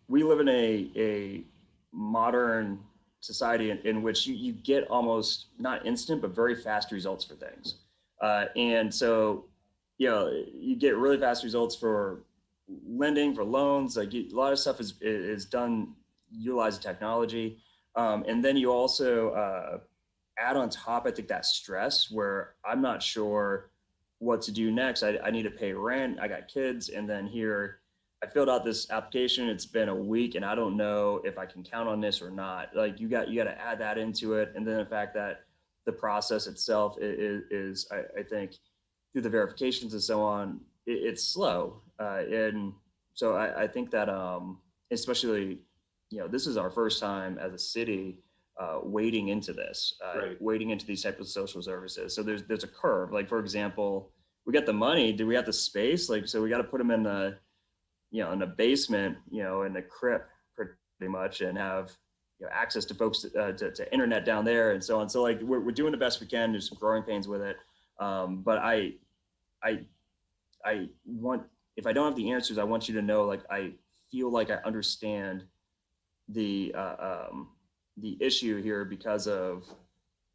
live in a modern society in which you get almost not instant but very fast results for things, and so you get really fast results for lending, for loans. Like a lot of stuff is done utilizing technology, and then you also add on top, I think, that stress where I'm not sure what to do next. I need to pay rent, I got kids, and then here I filled out this application, it's been a week and I don't know if I can count on this or not. Like you got to add that into it. And then the fact that the process itself is I think through the verifications and so on, it's slow. And so I think that especially, this is our first time as a city wading into this, wading into these types of social services. So there's a curve. Like, for example, we got the money, do we have the space? Like, so we got to put them in the, in the basement, in the crypt pretty much, and have access to folks to internet down there and so on. So like we're doing the best we can. There's some growing pains with it, but I want, if I don't have the answers, I want you to know, like, I feel like I understand the issue here because of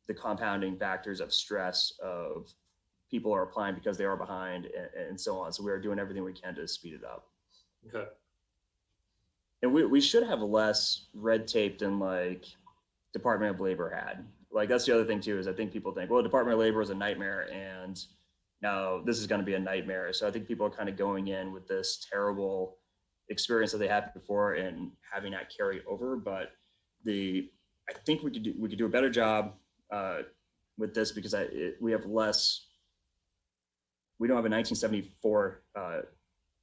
the compounding factors of stress of people are applying because they are behind and so on. So we are doing everything we can to speed it up. Okay. And we should have less red tape than like Department of Labor had. Like that's the other thing too, is I think people think, well, Department of Labor is a nightmare and now this is going to be a nightmare. So I think people are kind of going in with this terrible experience that they had before and having that carry over. But I think we could do a better job with this because we have less. We don't have a 1974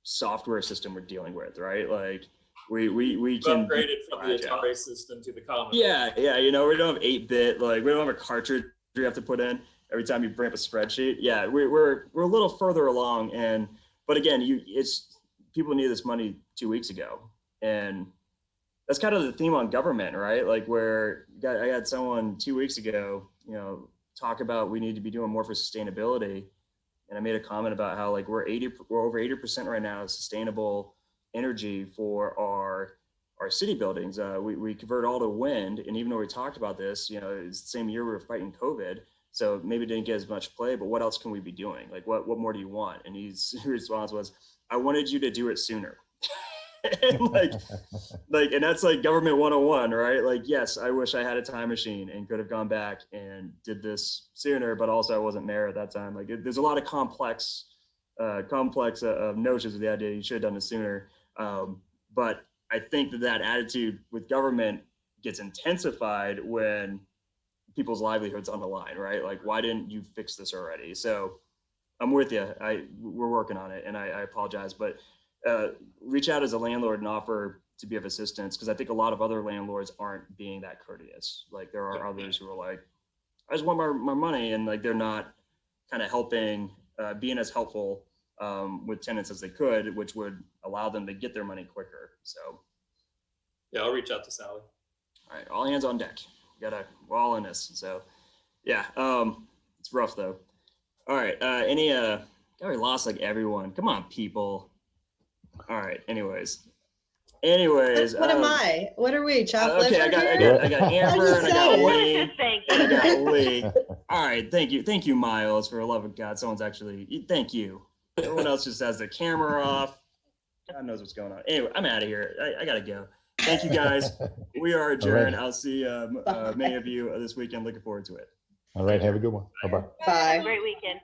software system we're dealing with, right? Like we can upgraded from the Atari system to the Commodore. Yeah. We don't have 8-bit. Like we don't have a cartridge you have to put in every time you bring up a spreadsheet. Yeah, we're a little further along, but again, people need this money 2 weeks ago, and that's kind of the theme on government, right? Like where I had someone 2 weeks ago, talk about we need to be doing more for sustainability. And I made a comment about how like we're over 80% right now of sustainable energy for our city buildings. We convert all to wind, and even though we talked about this, it's the same year we were fighting COVID, so maybe it didn't get as much play. But what else can we be doing? Like what more do you want? And his response was, "I wanted you to do it sooner." And and that's like government 101, right? Like, yes, I wish I had a time machine and could have gone back and did this sooner, but also I wasn't mayor at that time. Like there's a lot of complex notions of the idea you should have done this sooner. But I think that attitude with government gets intensified when people's livelihoods on the line, right? Like, why didn't you fix this already? So I'm with you. We're working on it, and I apologize, but reach out as a landlord and offer to be of assistance, because I think a lot of other landlords aren't being that courteous. Like there are others who are like, I just want my money, and like they're not kind of helping, being as helpful with tenants as they could, which would allow them to get their money quicker. Yeah, I'll reach out to Sally. All right, all hands on deck. We're all in this. So yeah, it's rough though. All right, we lost like everyone. Come on, people. All right. Anyways. What am I? What are we? Chocolate? Okay, I got Amber and I got Lee. And I got Lee. All right. Thank you, Miles. For the love of God, someone's actually. Thank you. Everyone else just has the camera off. God knows what's going on. Anyway, I'm out of here. I gotta go. Thank you guys. We are adjourned. I'll see many of you this weekend. Looking forward to it. All right. Have a good one. Bye-bye. Bye. Great weekend.